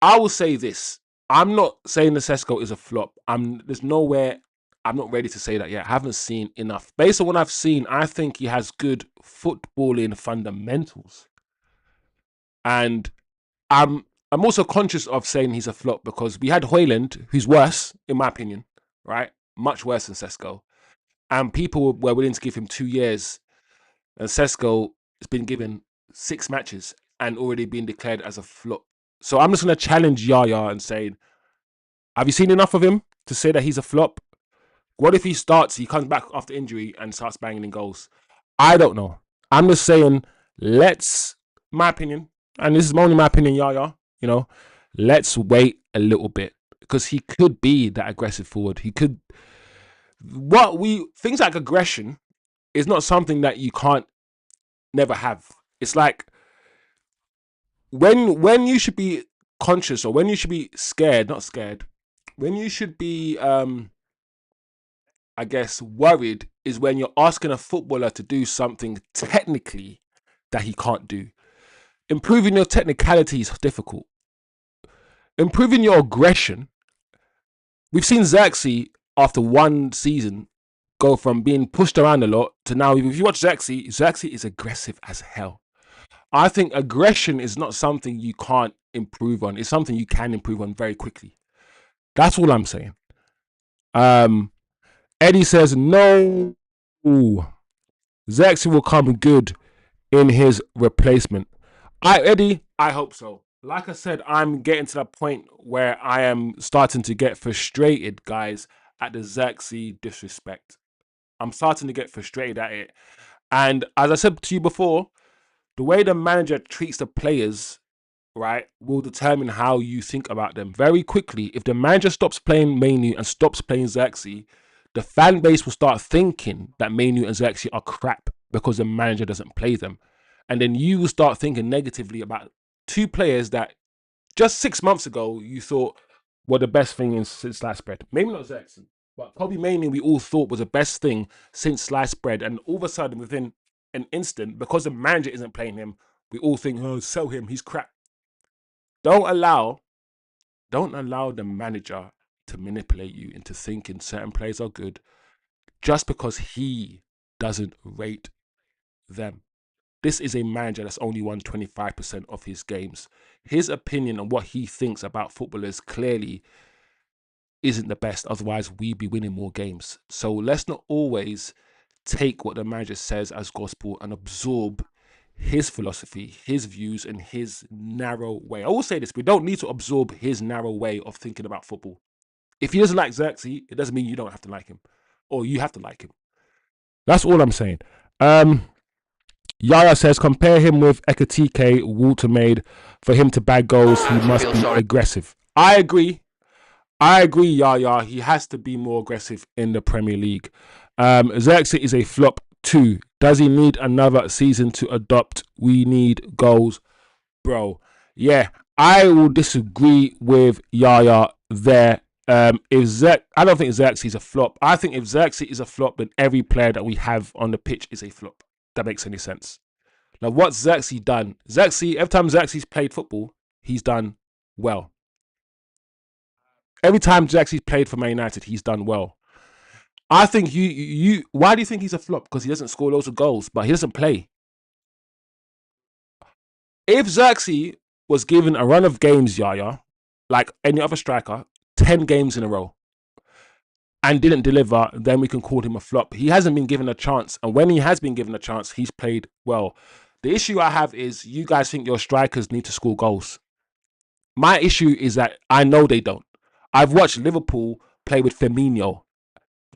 I will say this. I'm not saying the Sesko is a flop. There's nowhere. I'm not ready to say that yet. I haven't seen enough. Based on what I've seen, I think he has good footballing fundamentals. And I'm also conscious of saying he's a flop because we had Højlund, who's worse, in my opinion, right? Much worse than Sesko. And people were willing to give him 2 years. And Sesko has been given 6 matches and already been declared as a flop. So I'm just going to challenge Yaya and say, have you seen enough of him to say that he's a flop? What if he comes back after injury and starts banging in goals? I don't know. I'm just saying, let's my opinion, and this is only my opinion, Yaya, you know, let's wait a little bit because he could be that aggressive forward. He could. Things like aggression is not something that you can't never have. It's like when you should be conscious or when you should be scared, not scared, when you should be I guess worried is when you're asking a footballer to do something technically that he can't do. Improving your technicality is difficult. Improving your aggression, we've seen Xerxes after one season go from being pushed around a lot to now, if you watch Xerxes is aggressive as hell. I think aggression is not something you can't improve on. It's something you can improve on very quickly. That's all I'm saying. Eddie says no. Xerxes will come good in his replacement. Eddie, I hope so. Like I said, I'm getting to that point where I am starting to get frustrated, guys, at the Xerxes disrespect. I'm starting to get frustrated at it. And as I said to you before, the way the manager treats the players, right, will determine how you think about them. Very quickly, if the manager stops playing Mainoo and stops playing Xerxes, the fan base will start thinking that Mainoo and Xerxes are crap because the manager doesn't play them. And then you will start thinking negatively about two players that just 6 months ago you thought were the best thing since sliced bread. Maybe not Xerxes, but Kobbie Mainoo we all thought was the best thing since sliced bread. And all of a sudden, within an instant, because the manager isn't playing him, we all think, oh, sell him, he's crap. Don't allow the manager to manipulate you into thinking certain players are good just because he doesn't rate them. This is a manager that's only won 25% of his games. His opinion on what he thinks about footballers clearly isn't the best. Otherwise, we'd be winning more games. So let's not always take what the manager says as gospel and absorb his philosophy, his views, and his narrow way. I will say this, we don't need to absorb his narrow way of thinking about football. If he doesn't like Xerxes, it doesn't mean you don't have to like him. Or you have to like him. That's all I'm saying. Yara says, compare him with Ekatike Walter made. For him to bag goals, he must be aggressive. I agree, Yaya. He has to be more aggressive in the Premier League. Xerxes is a flop too. Does he need another season to adopt? We need goals, bro. Yeah, I will disagree with Yaya there. I don't think Xerxes is a flop. I think if Xerxes is a flop, then every player that we have on the pitch is a flop. That makes any sense. Now, what's Xerxes done? Every time Xerxes played football, he's done well. Every time Xerxes played for Man United, he's done well. I think why do you think he's a flop? Because he doesn't score loads of goals, but he doesn't play. If Xerxes was given a run of games, Yaya, like any other striker, 10 games in a row, and didn't deliver, then we can call him a flop. He hasn't been given a chance, and when he has been given a chance, he's played well. The issue I have is you guys think your strikers need to score goals. My issue is that I know they don't. I've watched Liverpool play with Firmino,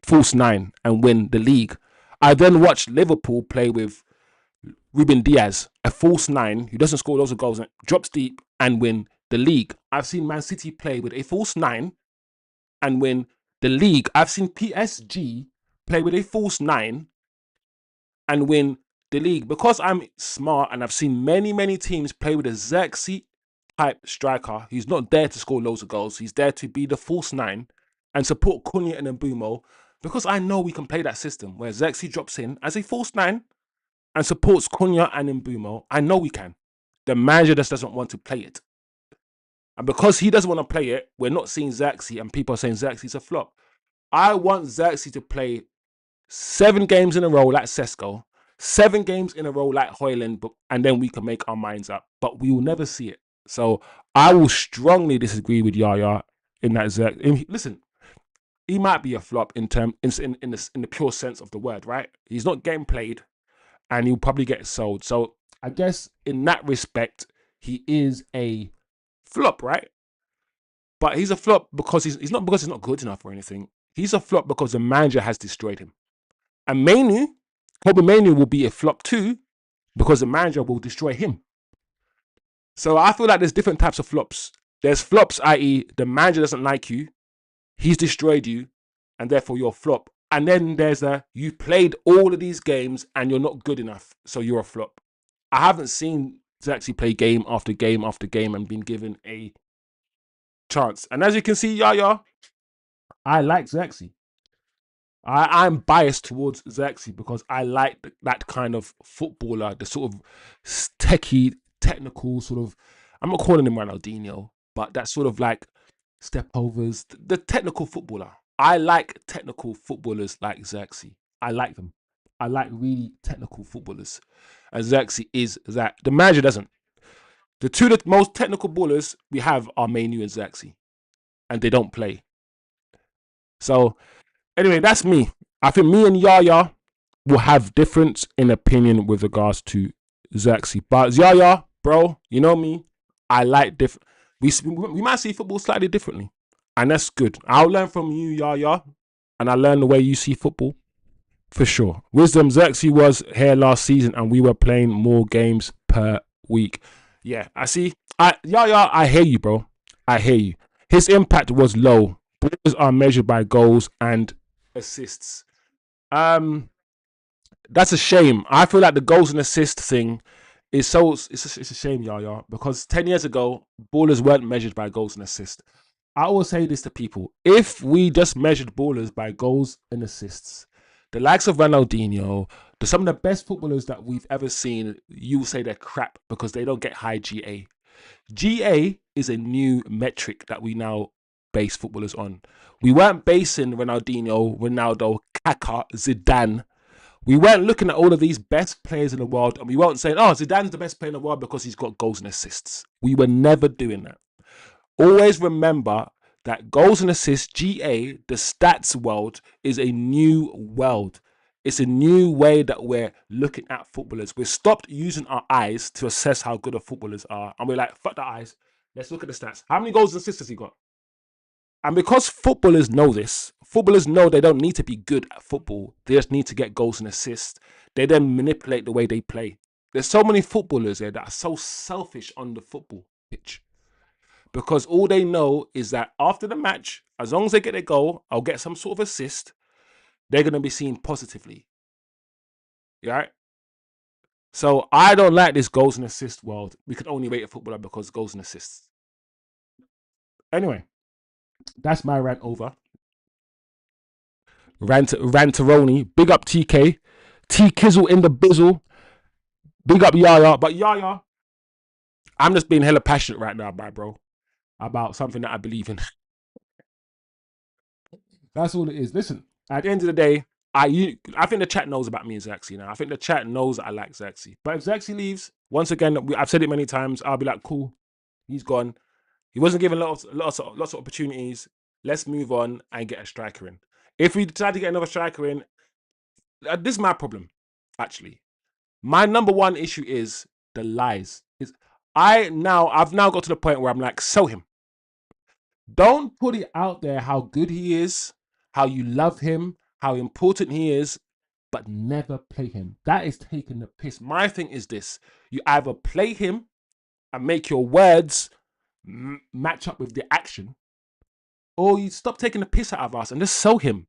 false nine, and win the league. I then watched Liverpool play with Ruben Diaz, a false nine who doesn't score loads of goals and drops deep and win the league. I've seen Man City play with a false nine and win the league. I've seen PSG play with a false nine and win the league. Because I'm smart and I've seen many teams play with a Xerxes type striker who's not there to score loads of goals. He's there to be the false nine and support Cunha and Mbeumo. Because I know we can play that system where Xerxes drops in as a false nine and supports Cunha and Mbeumo. I know we can. The manager just doesn't want to play it. And because he doesn't want to play it, we're not seeing Xerxes and people are saying Xerxes is a flop. I want Xerxes to play 7 games in a row like Šeško, 7 games in a row like Højlund, and then we can make our minds up. But we will never see it. So I will strongly disagree with Yaya in that Xerxes. Listen, he might be a flop in the pure sense of the word, right? He's not getting played, and he'll probably get sold. So I guess in that respect, he is a flop, right? But he's a flop because he's not because he's not good enough or anything. He's a flop because the manager has destroyed him. And Kobbie Mainoo will be a flop too because the manager will destroy him. So I feel like there's different types of flops. There's flops, i.e., the manager doesn't like you, he's destroyed you, and therefore you're a flop. And then there's you played all of these games and you're not good enough, so you're a flop. I haven't seen Xerxes play game after game after game and been given a chance. And as you can see, Yaya, I like Xerxes. I'm biased towards Xerxes because I like that kind of footballer, the sort of techie, technical sort of. I'm not calling him Ronaldinho, but that sort of like step overs, the technical footballer. I like technical footballers like Xerxes. I like them. I like really technical footballers, and Xerxes is that. The manager doesn't. The two most technical ballers we have are Mainoo and Xerxes, and they don't play. So anyway, that's me. I think me and Yaya will have difference in opinion with regards to Xerxes. But Yaya, bro, you know me. I like different. We might see football slightly differently, and that's good. I'll learn from you, Yaya, and I learn the way you see football for sure. Wizdom, Xerxes was here last season, and we were playing more games per week. Yeah, I see. Yaya, I hear you, bro. I hear you. His impact was low. Balls are measured by goals and assists. That's a shame. I feel like the goals and assist thing is so it's a shame, Yaya, because 10 years ago, ballers weren't measured by goals and assists. I always say this to people: if we just measured ballers by goals and assists, the likes of Ronaldinho, some of the best footballers that we've ever seen, you will say they're crap because they don't get high GA. GA is a new metric that we now base footballers on. We weren't basing Ronaldo, Kaká, Zidane. We weren't looking at all of these best players in the world, and we weren't saying, oh, Zidane's the best player in the world because he's got goals and assists. We were never doing that. Always remember that goals and assists, GA, the stats world, is a new world. It's a new way that we're looking at footballers. We've stopped using our eyes to assess how good our footballers are. And we're like, fuck the eyes. Let's look at the stats. How many goals and assists has he got? And because footballers know this, footballers know they don't need to be good at football. They just need to get goals and assists. They then manipulate the way they play. There's so many footballers there that are so selfish on the football pitch because all they know is that after the match, as long as they get their goal, I'll get some sort of assist, they're going to be seen positively. Right? So I don't like this goals and assist world. We could only rate a footballer because goals and assists. Anyway, that's my rant over. Ranteroni, big up TK, T Kizzle in the bizzle, big up Yaya. But Yaya, I'm just being hella passionate right now, my bro, about something that I believe in. That's all it is. Listen, at the end of the day, I think the chat knows about me and Xerxes now. I think the chat knows that I like Xerxes. But if Xerxes leaves, once again, I've said it many times, I'll be like, cool, he's gone. He wasn't given lots of opportunities. Let's move on and get a striker in. If we decide to get another striker in, this is my problem, actually. My number one issue is the lies. I've now got to the point where I'm like, sell him. Don't put it out there how good he is, how you love him, how important he is, but never play him. That is taking the piss. My thing is this: you either play him and make your words match up with the action, or you stop taking the piss out of us and just sell him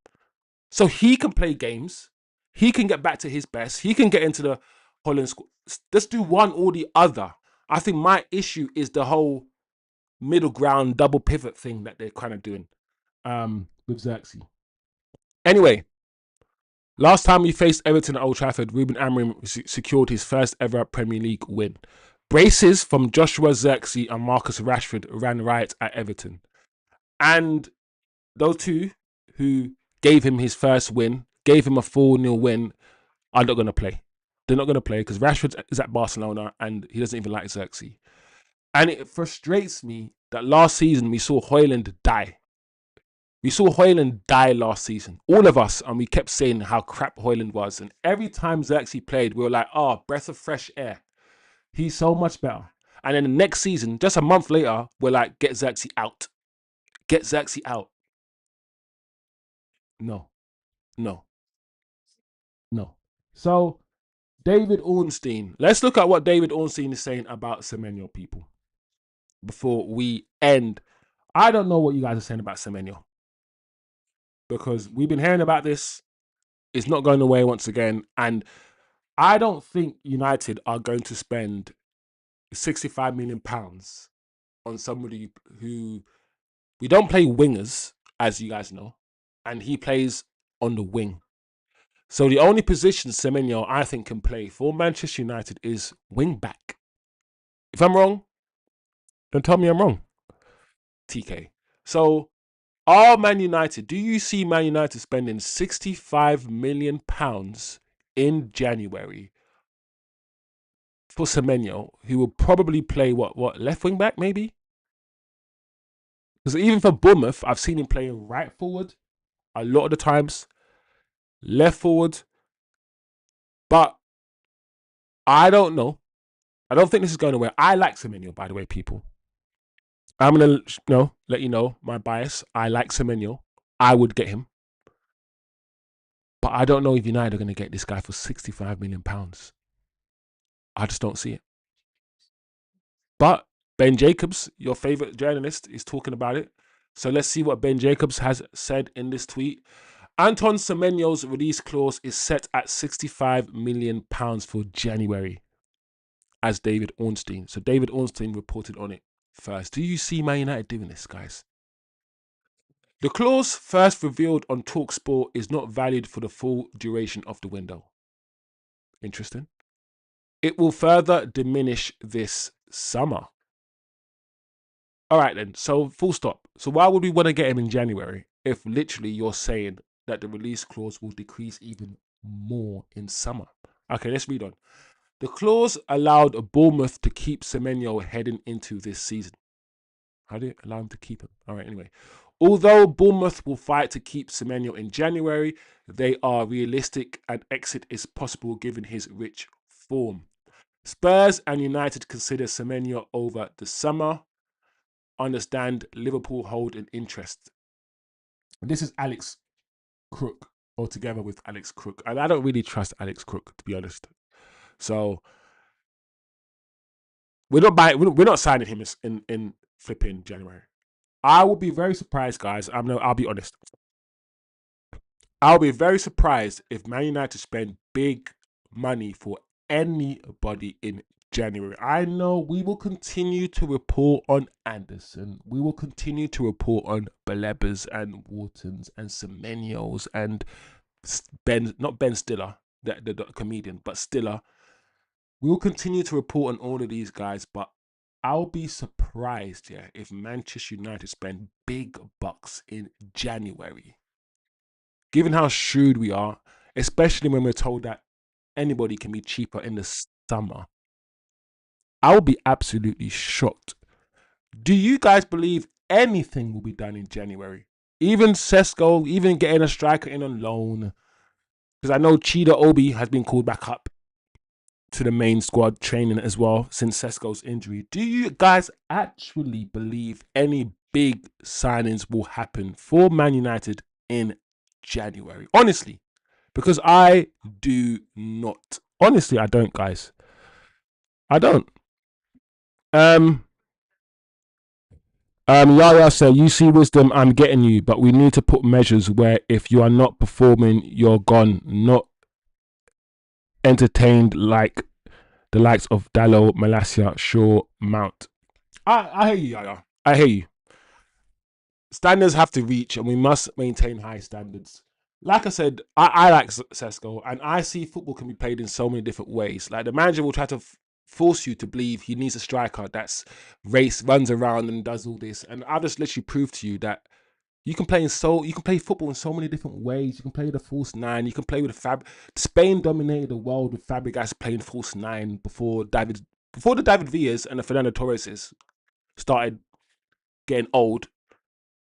so he can play games, he can get back to his best, he can get into the Holland squad. Just do one or the other. I think my issue is the whole middle ground double pivot thing that they're kind of doing with Xerxes. Anyway, last time we faced Everton at Old Trafford, Ruben Amorim secured his first ever Premier League win. Braces from Joshua Xerxes and Marcus Rashford ran riot at Everton. And those two who gave him his first win, gave him a 4-0 win, are not going to play. They're not going to play because Rashford is at Barcelona and he doesn't even like Xerxes. And it frustrates me that last season we saw Højlund die. We saw Højlund die last season. All of us, and we kept saying how crap Højlund was. And every time Xerxes played, we were like, oh, breath of fresh air. He's so much better. And then the next season, just a month later, we're like, get Xerxes out. Get Xerxes out. No. So, David Ornstein. Let's look at what David Ornstein is saying about Semenyo, people. before we end. I don't know what you guys are saying about Semenyo, because we've been hearing about this. It's not going away once again. And I don't think United are going to spend £65 million on somebody who, we don't play wingers, as you guys know, and he plays on the wing. So the only position Semenyo, I think, can play for Manchester United is wing back. If I'm wrong, don't tell me I'm wrong, TK. So are Man United, do you see Man United spending £65 million in January for Semenyo, who will probably play what left wing back maybe? Because even for Bournemouth, I've seen him playing right forward a lot of the times, left forward. But I don't know. I don't think this is going away. I like Semenyo, by the way, people. I'm gonna let you know my bias. I like Semenyo. I would get him, but I don't know if United are going to get this guy for £65 million. I just don't see it. But Ben Jacobs, your favorite journalist, is talking about it. So let's see what Ben Jacobs has said in this tweet. Anton Semenyo's release clause is set at £65 million for January, as David Ornstein. So David Ornstein reported on it first. Do you see Man United doing this, guys? The clause first revealed on TalkSport is not valid for the full duration of the window. Interesting. It will further diminish this summer. All right then, so full stop. So why would we want to get him in January if literally you're saying that the release clause will decrease even more in summer? Okay, let's read on. The clause allowed Bournemouth to keep Semenyo heading into this season. How do you allow him to keep him? All right, anyway. Although Bournemouth will fight to keep Semenyo in January, they are realistic and exit is possible given his rich form. Spurs and United consider Semenyo over the summer. Understand Liverpool hold an interest. This is Alex Crook, or together with Alex Crook. And I don't really trust Alex Crook, to be honest. So we're not signing him in flipping January. I will be very surprised, guys. I'll be honest. I'll be very surprised if Man United spend big money for anybody in January. I know we will continue to report on Anderson. We will continue to report on Balebas and Whartons and Semenyos and not Ben Stiller, the comedian, but Stiller. We will continue to report on all of these guys, but I'll be surprised, if Manchester United spend big bucks in January. Given how shrewd we are, especially when we're told that anybody can be cheaper in the summer, I will be absolutely shocked. Do you guys believe anything will be done in January? Even Šeško, even getting a striker in on loan, because I know Chida Obi has been called back up to the main squad training as well since Šeško's injury. Do you guys actually believe any big signings will happen for Man United in January? Honestly, because I do not. Honestly, I don't, guys. I don't. Yaya said, you see Wizdom, I'm getting you, but we need to put measures where if you are not performing, you're gone. Not entertained like the likes of Dallo, Malacia, Shaw, Mount. I hear you, Yaya. I hear you. Standards have to reach, and we must maintain high standards. Like I said, I like Šeško, and I see football can be played in so many different ways. Like the manager will try to force you to believe he needs a striker that's runs around and does all this. And I've just literally proved to you that you can play football in so many different ways. You can play the false nine. You can play with Spain dominated the world with Fabregas playing false nine before the David Villas and the Fernando Torreses started getting old,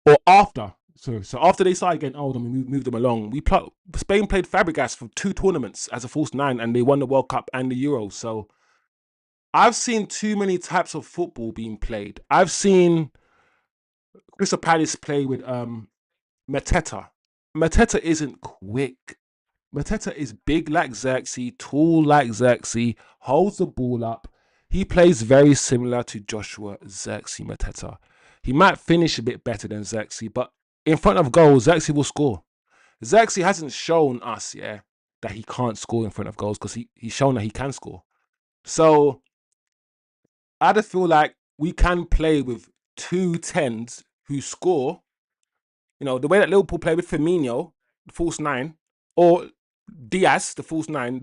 or after. So after they started getting old and we moved them along, Spain played Fabregas for 2 tournaments as a false nine, and they won the World Cup and the Euro. So I've seen too many types of football being played. I've seen Crystal Palace play with Mateta. Mateta isn't quick. Mateta is big like Xerxes, tall like Xerxes, holds the ball up, He plays very similar to Joshua Zirkzee Mateta. He might finish a bit better than Zirkzee, but in front of goals, Zirkzee will score. Zirkzee hasn't shown us, that he can't score in front of goals, because he's shown that he can score. So I just feel like we can play with 2 10s who score. You know, the way that Liverpool play with Firmino, the false 9, or Diaz, the false 9.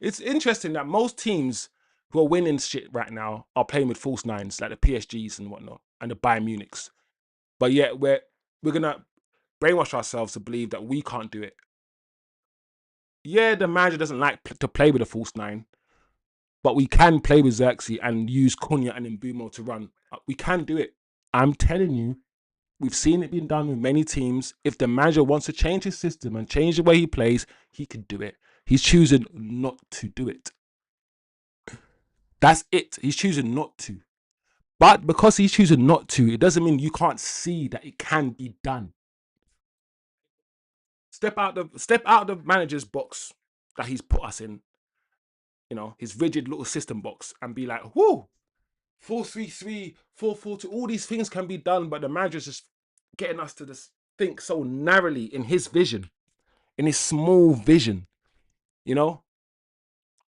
It's interesting that most teams who are winning shit right now are playing with false 9s, like the PSGs and whatnot, and the Bayern Munichs. But yet we're gonna brainwash ourselves to believe that we can't do it. Yeah, the manager doesn't like to play with a false 9, but we can play with Zirkzee and use Cunha and Mbeumo to run. We can do it. I'm telling you, we've seen it being done with many teams. If the manager wants to change his system and change the way he plays, he can do it. He's choosing not to do it. That's it. He's choosing not to. But because he's choosing not to, it doesn't mean you can't see that it can be done. Step out of the manager's box that he's put us in, you know, his rigid little system box, and be like, whoo, 4-3-3, 4-4-2, all these things can be done, but the manager's just getting us to just think so narrowly in his vision, in his small vision, you know,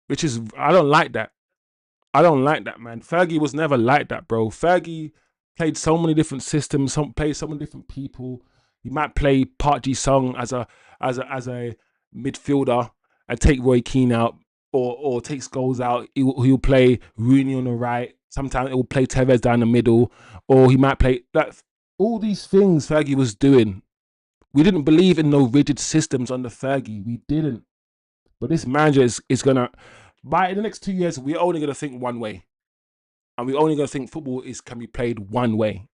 which is, I don't like that. I don't like that, man. Fergie was never like that, bro. Fergie played so many different systems, played so many different people. He might play Park Ji-sung as a midfielder and take Roy Keane out, or takes goals out. He'll play Rooney on the right. Sometimes it will play Tevez down the middle, or he might play that. All these things Fergie was doing. We didn't believe in no rigid systems under Fergie. We didn't. But this manager is gonna, by the next 2 years, we're only gonna think one way, and we're only gonna think football can be played one way.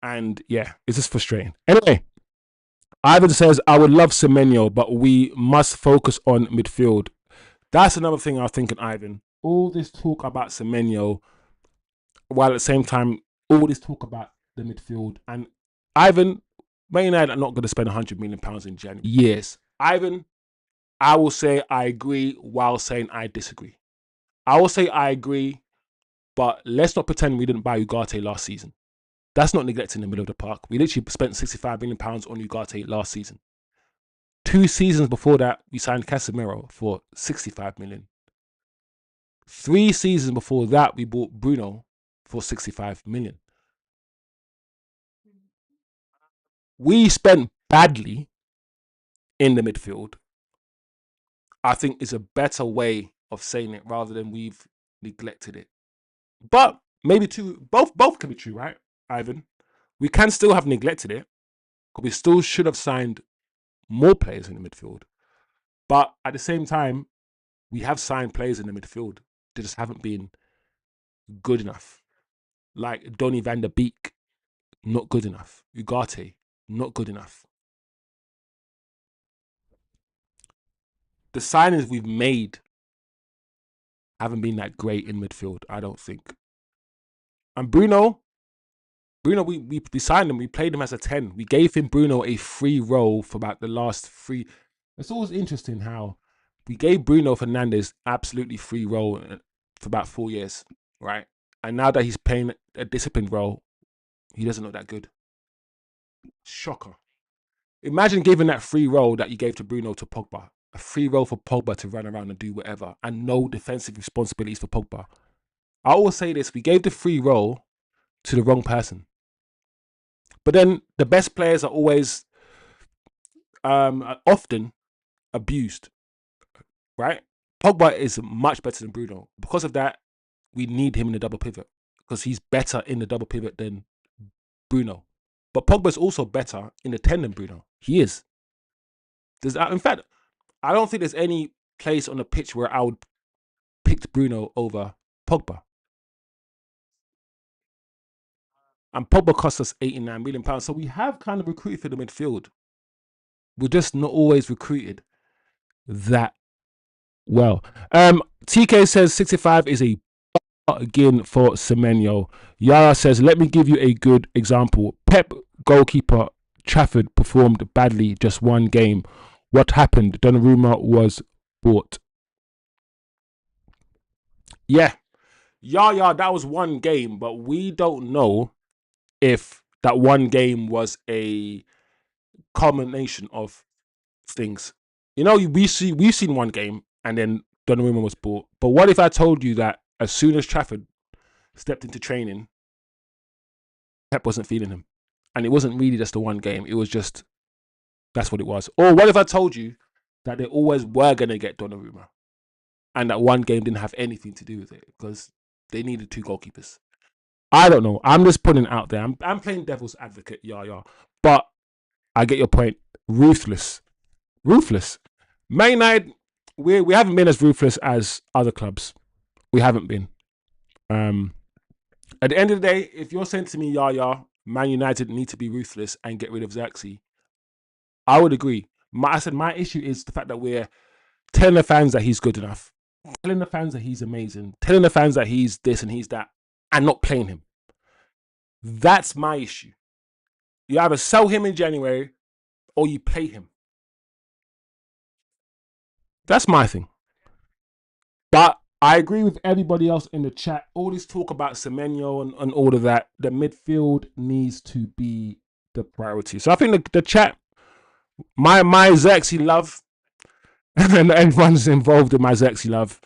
And yeah, it's just frustrating. Anyway, Ivan says, I would love Semenyo, but we must focus on midfield. That's another thing I was thinking, Ivan. All this talk about Semenyo, while at the same time, all this talk about the midfield. And Ivan, Man United are not going to spend £100 million in January. Yes. Ivan, I will say I agree while saying I disagree. I will say I agree, but let's not pretend we didn't buy Ugarte last season. That's not neglecting the middle of the park. We literally spent £65 million on Ugarte last season. 2 seasons before that, we signed Casemiro for £65 million. 3 seasons before that, we bought Bruno for £65 million. We spent badly in the midfield. I think is a better way of saying it rather than we've neglected it. But maybe both can be true, right, Ivan? We can still have neglected it, because we still should have signed more players in the midfield. But at the same time, we have signed players in the midfield. They just haven't been good enough. Like Donny van der Beek, not good enough. Ugarte, not good enough. The signings we've made haven't been that great in midfield, I don't think. And Bruno, we signed him. We played him as a 10. We gave him Bruno a free role for about the last 3. It's always interesting how we gave Bruno Fernandes absolutely free role for about 4 years, right? And now that he's playing a disciplined role, he doesn't look that good. Shocker. Imagine giving that free role that you gave to Bruno to Pogba. A free role for Pogba to run around and do whatever, and no defensive responsibilities for Pogba. I always say this, we gave the free role to the wrong person. But then the best players are always often abused, right? Pogba is much better than Bruno. Because of that, we need him in the double pivot, because he's better in the double pivot than Bruno. But Pogba's also better in the 10 than Bruno. He is. In fact, I don't think there's any place on the pitch where I would pick Bruno over Pogba. And Pogba cost us £89 million. So we have kind of recruited for the midfield. We're just not always recruited that well. TK says 65 is a again for Semenyo. Yara says, let me give you a good example. Pep goalkeeper Trafford performed badly just one game. What happened? Donnarumma was bought. Yeah, Yeah, that was one game, but we don't know if that one game was a culmination of things. You know, we've seen one game and then Donnarumma was bought. But what if I told you that as soon as Trafford stepped into training, Pep wasn't feeling him, and it wasn't really just the one game. It was just that's what it was. Or what if I told you that they always were gonna get Donnarumma, and that one game didn't have anything to do with it because they needed 2 goalkeepers. I don't know. I'm just putting it out there. I'm playing devil's advocate, yeah. But I get your point. Ruthless. Man United, we haven't been as ruthless as other clubs. We haven't been. At the end of the day, if you're saying to me, yeah, Man United need to be ruthless and get rid of Xerxes, I would agree. I said my issue is the fact that we're telling the fans that he's good enough, telling the fans that he's amazing, telling the fans that he's this and he's that, and not playing him. That's my issue. You either sell him in January or you play him. That's my thing. But I agree with everybody else in the chat. All this talk about Semenyo and all of that, the midfield needs to be the priority. So I think the chat, my Xerxes love, and everyone's involved in my Xerxes love.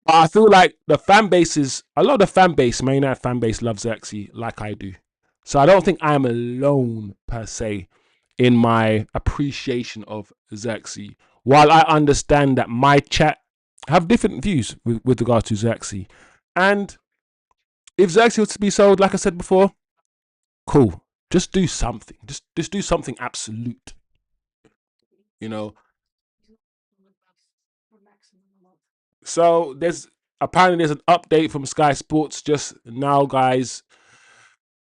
But I feel like the fan bases, a lot of the fan base, Man United fan base loves Xerxes like I do. So I don't think I'm alone per se in my appreciation of Xerxes. While I understand that my chat have different views with regard to Xerxes. And if Xerxes was to be sold, like I said before, cool. Just do something. Just do something absolute. You know. So apparently there's an update from Sky Sports just now, guys.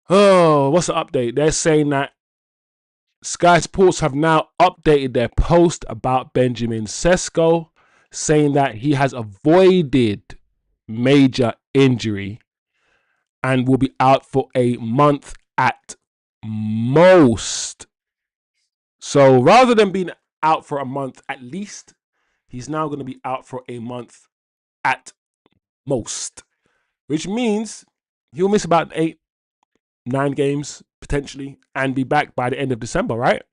Oh, what's the update? They're saying that Sky Sports have now updated their post about Benjamin Šeško, saying that he has avoided major injury and will be out for a month at most. So rather than being out for a month at least, he's now going to be out for a month at most, which means he'll miss about 8-9 games potentially and be back by the end of December, right?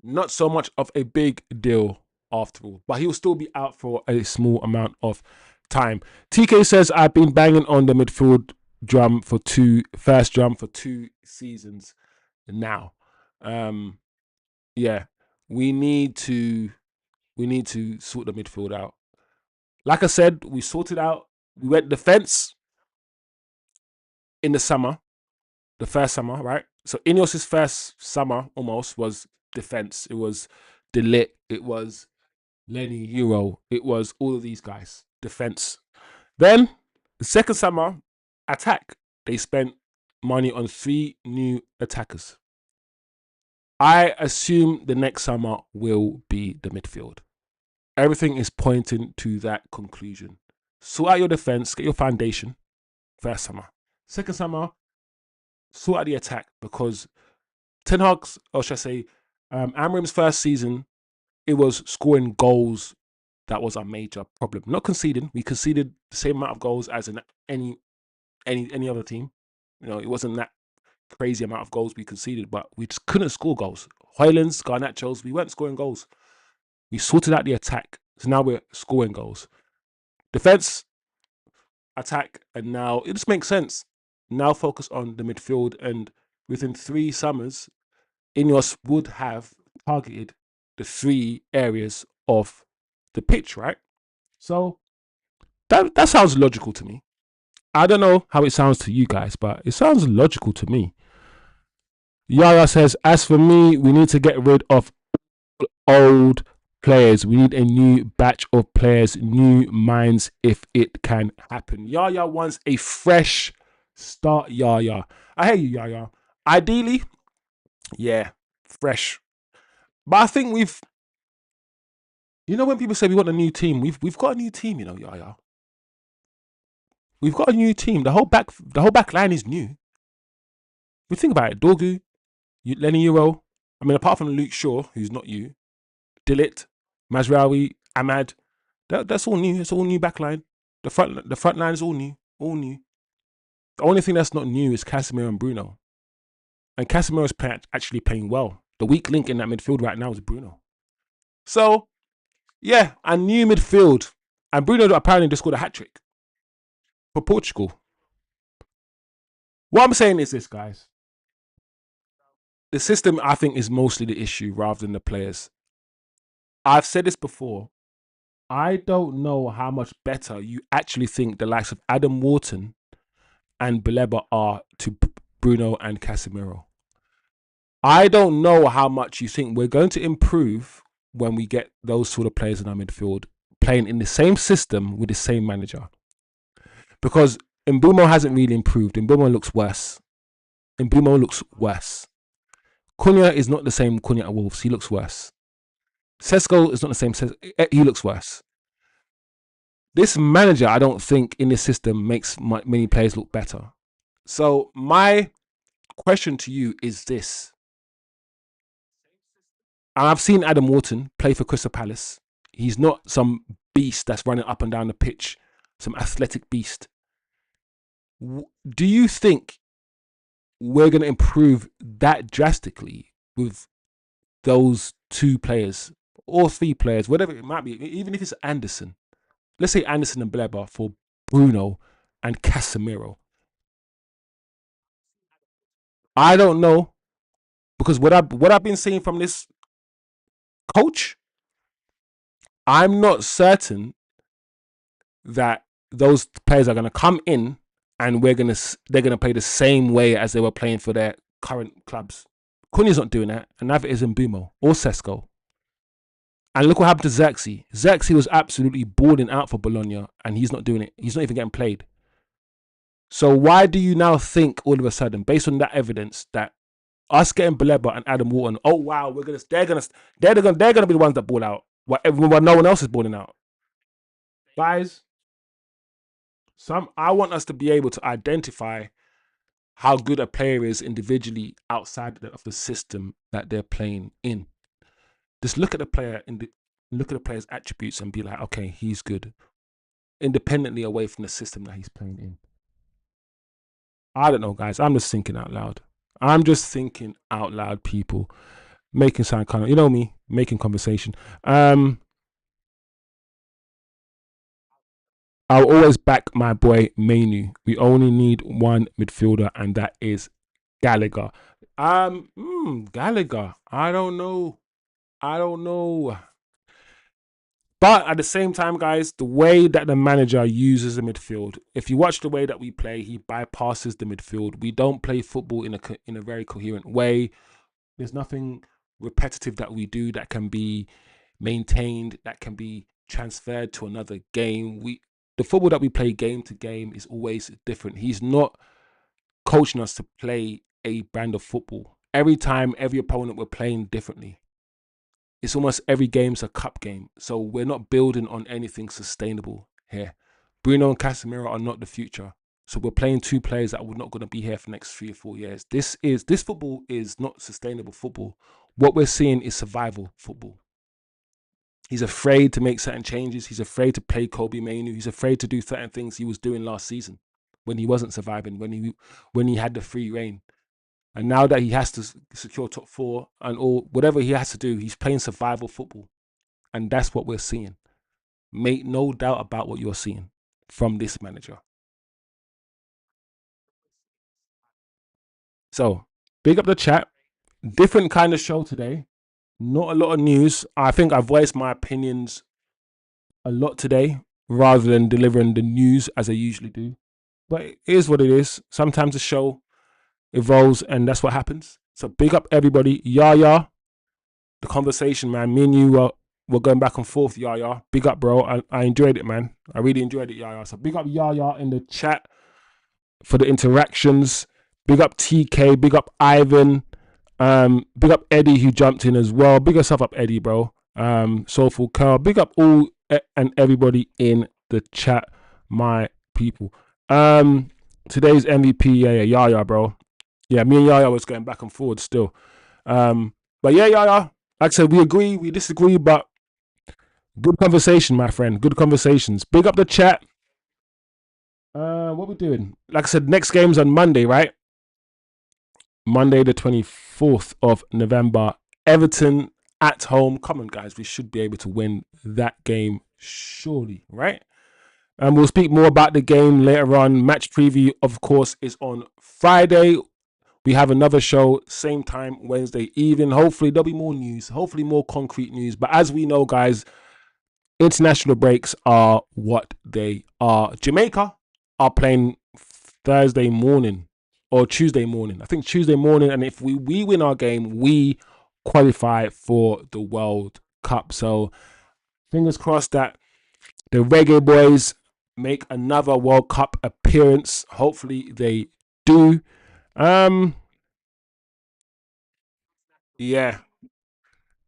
Not so much of a big deal after all, but he'll still be out for a small amount of time. TK says, I've been banging on the midfield first drum for 2 seasons now. Yeah, we need to sort the midfield out. Like I said, we sorted out. We went defense in the summer, the first summer, right? So Ineos's first summer almost was defense. It was De Ligt, it was Lenny Euro, it was all of these guys, defense. Then the second summer, attack. They spent money on 3 new attackers. I assume the next summer will be the midfield. Everything is pointing to that conclusion. Sort out your defense, get your foundation. First summer. Second summer, sort out the attack, because Ten Hag's, or should I say, Amrim's first season, it was scoring goals that was a major problem. Not conceding. We conceded the same amount of goals as in any other team. You know, it wasn't that crazy amount of goals we conceded, but we just couldn't score goals. Hoylands, Garnachos, we weren't scoring goals. We sorted out the attack, so now we're scoring goals. Defense, attack, and now it just makes sense. Now focus on the midfield, and within 3 summers, Ineos would have targeted the 3 areas of the pitch, right? So that sounds logical to me. I don't know how it sounds to you guys, but it sounds logical to me. Yaya says, as for me, we need to get rid of old players. We need a new batch of players, new minds, if it can happen. Yaya wants a fresh start. Yaya, I hear you, Yaya. Ideally, yeah, fresh. But I think when people say we want a new team, we've got a new team, Yaya. We've got a new team. The whole back line is new. We think about it. Dorgu, Lenny Euro. I mean, apart from Luke Shaw, who's not you, De Ligt, Mazraoui, Ahmad. That's all new. It's all new backline. The front line is all new, all new. The only thing that's not new is Casemiro and Bruno. And Casemiro's actually playing well. The weak link in that midfield right now is Bruno. So, yeah, a new midfield. And Bruno apparently just scored a hat-trick for Portugal. What I'm saying is this, guys. The system, I think, is mostly the issue rather than the players. I've said this before. I don't know how much better you actually think the likes of Adam Wharton and Baleba are to Bruno and Casemiro. I don't know how much you think we're going to improve when we get those sort of players in our midfield playing in the same system with the same manager. Because Mbeumo hasn't really improved. Mbeumo looks worse. Cunha is not the same Cunha at Wolves. He looks worse. Šeško is not the same. He looks worse. This manager, I don't think, in this system makes many players look better. So my question to you is this. I've seen Adam Wharton play for Crystal Palace. He's not some beast that's running up and down the pitch, some athletic beast. Do you think we're going to improve that drastically with those two players or three players, whatever it might be, even if it's Anderson? Let's say Anderson and Baleba for Bruno and Casemiro. I don't know, because what I've been seeing from this coach, I'm not certain that those players are going to come in and they're going to play the same way as they were playing for their current clubs. Cunha's not doing that, and neither is Mbeumo or Šeško. And look what happened to Xerxes. Xerxes was absolutely balling out for Bologna, and he's not doing it. He's not even getting played. So why do you now think all of a sudden, based on that evidence, that us getting Baleba and Adam Wharton, oh wow, they're gonna be the ones that ball out while no one else is balling out? Guys, I want us to be able to identify how good a player is individually outside of the system that they're playing in. Just look at the player look at the player's attributes and be like, okay, he's good, independently away from the system that he's playing in. I don't know, guys. I'm just thinking out loud. People. Making some kind of, you know me, making conversation. I'll always back my boy Mainoo. We only need one midfielder, and that is Gallagher. Gallagher. I don't know. But at the same time, guys, the way that the manager uses the midfield, if you watch the way that we play, he bypasses the midfield. We don't play football in a very coherent way. There's nothing repetitive that we do that can be maintained, that can be transferred to another game. The football that we play game to game is always different. He's not coaching us to play a brand of football. Every time, every opponent, we're playing differently. It's almost every game's a cup game. So we're not building on anything sustainable here. Bruno and Casemiro are not the future. So we're playing two players that are not going to be here for the next 3 or 4 years. This football is not sustainable football. What we're seeing is survival football. He's afraid to make certain changes. He's afraid to play Kobbie Mainoo. He's afraid to do certain things he was doing last season when he wasn't surviving, when he had the free reign. And now that he has to secure top 4 and all whatever he has to do, he's playing survival football. And that's what we're seeing. Make no doubt about what you're seeing from this manager. So, big up the chat. Different kind of show today. Not a lot of news. I think I voiced my opinions a lot today rather than delivering the news as I usually do. But it is what it is. Sometimes the show evolves and that's what happens. So big up everybody. Yaya, the conversation, man. Me and you were going back and forth, Yaya. Big up, bro. I enjoyed it, man. I really enjoyed it, Yaya. So big up Yaya in the chat for the interactions. Big up TK. Big up Ivan. Big up Eddie who jumped in as well. Big yourself up, Eddie, bro. Soulful Curl. Big up all and everybody in the chat, my people. Today's MVP, Yaya, bro. Yeah, me and Yaya was going back and forward still. But yeah, Yaya, like I said, we agree, we disagree, but good conversation, my friend. Good conversations. Big up the chat. What we doing? Like I said, next game's on Monday, right? Monday the 24th of November. Everton at home. Come on, guys. We should be able to win that game, surely, right? And we'll speak more about the game later on. Match preview, of course, is on Friday. We have another show, same time, Wednesday evening. Hopefully, there'll be more news. Hopefully, more concrete news. But as we know, guys, international breaks are what they are. Jamaica are playing Thursday morning or Tuesday morning. I think Tuesday morning. And if we win our game, we qualify for the World Cup. So fingers crossed that the Reggae Boys make another World Cup appearance. Hopefully they do. Yeah.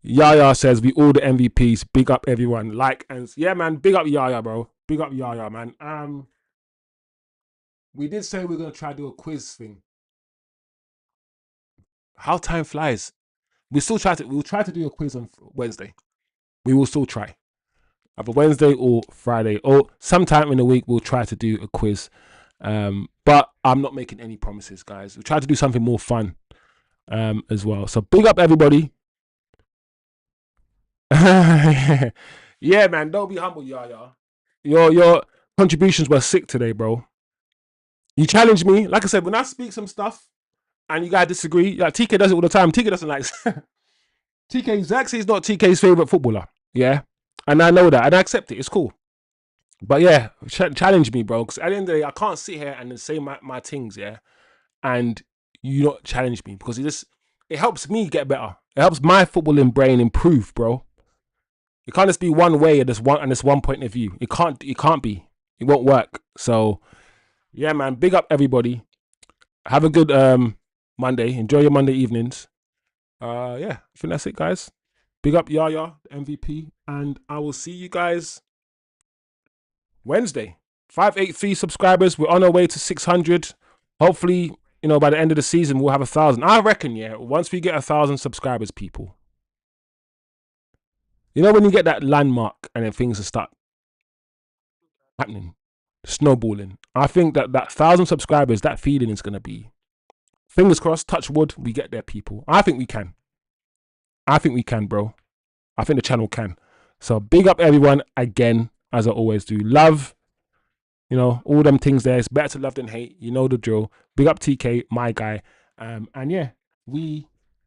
Yaya says we all the MVPs. Big up everyone. Like and yeah, man. Big up Yaya, bro. Big up Yaya, man. We did say we are gonna try to do a quiz thing. How time flies. We'll try to do a quiz on Wednesday. We will still try. Either Wednesday or Friday. Or sometime in the week we'll try to do a quiz. But I'm not making any promises, guys. We'll try to do something more fun as well. So big up everybody. Yeah, man. Don't be humble, Yaya. Your contributions were sick today, bro. You challenged me. Like I said, when I speak some stuff and you guys disagree, like TK does it all the time. TK doesn't like TK. Zaxi is not TK's favorite footballer. Yeah, and I know that, and I accept it. It's cool. But yeah, challenge me, bro. Because at the end of the day, I can't sit here and then say my things, yeah, and you not challenge me because it helps me get better. It helps my footballing brain improve, bro. It can't just be one way and this one point of view. It can't be. It won't work. So yeah, man. Big up everybody. Have a good Monday. Enjoy your Monday evenings. Yeah, I think that's it, guys. Big up Yaya, MVP, and I will see you guys Wednesday. 583 subscribers. We're on our way to 600. Hopefully, by the end of the season, we'll have 1,000. I reckon, yeah, once we get 1,000 subscribers, people. When you get that landmark and then things start happening, snowballing. I think that 1,000 subscribers, that feeling is going to be, fingers crossed, touch wood, we get there, people. I think we can. Bro. I think the channel can. So big up everyone again, as I always do. Love, all them things there. It's better to love than hate. You know the drill. Big up TK, my guy. And yeah, we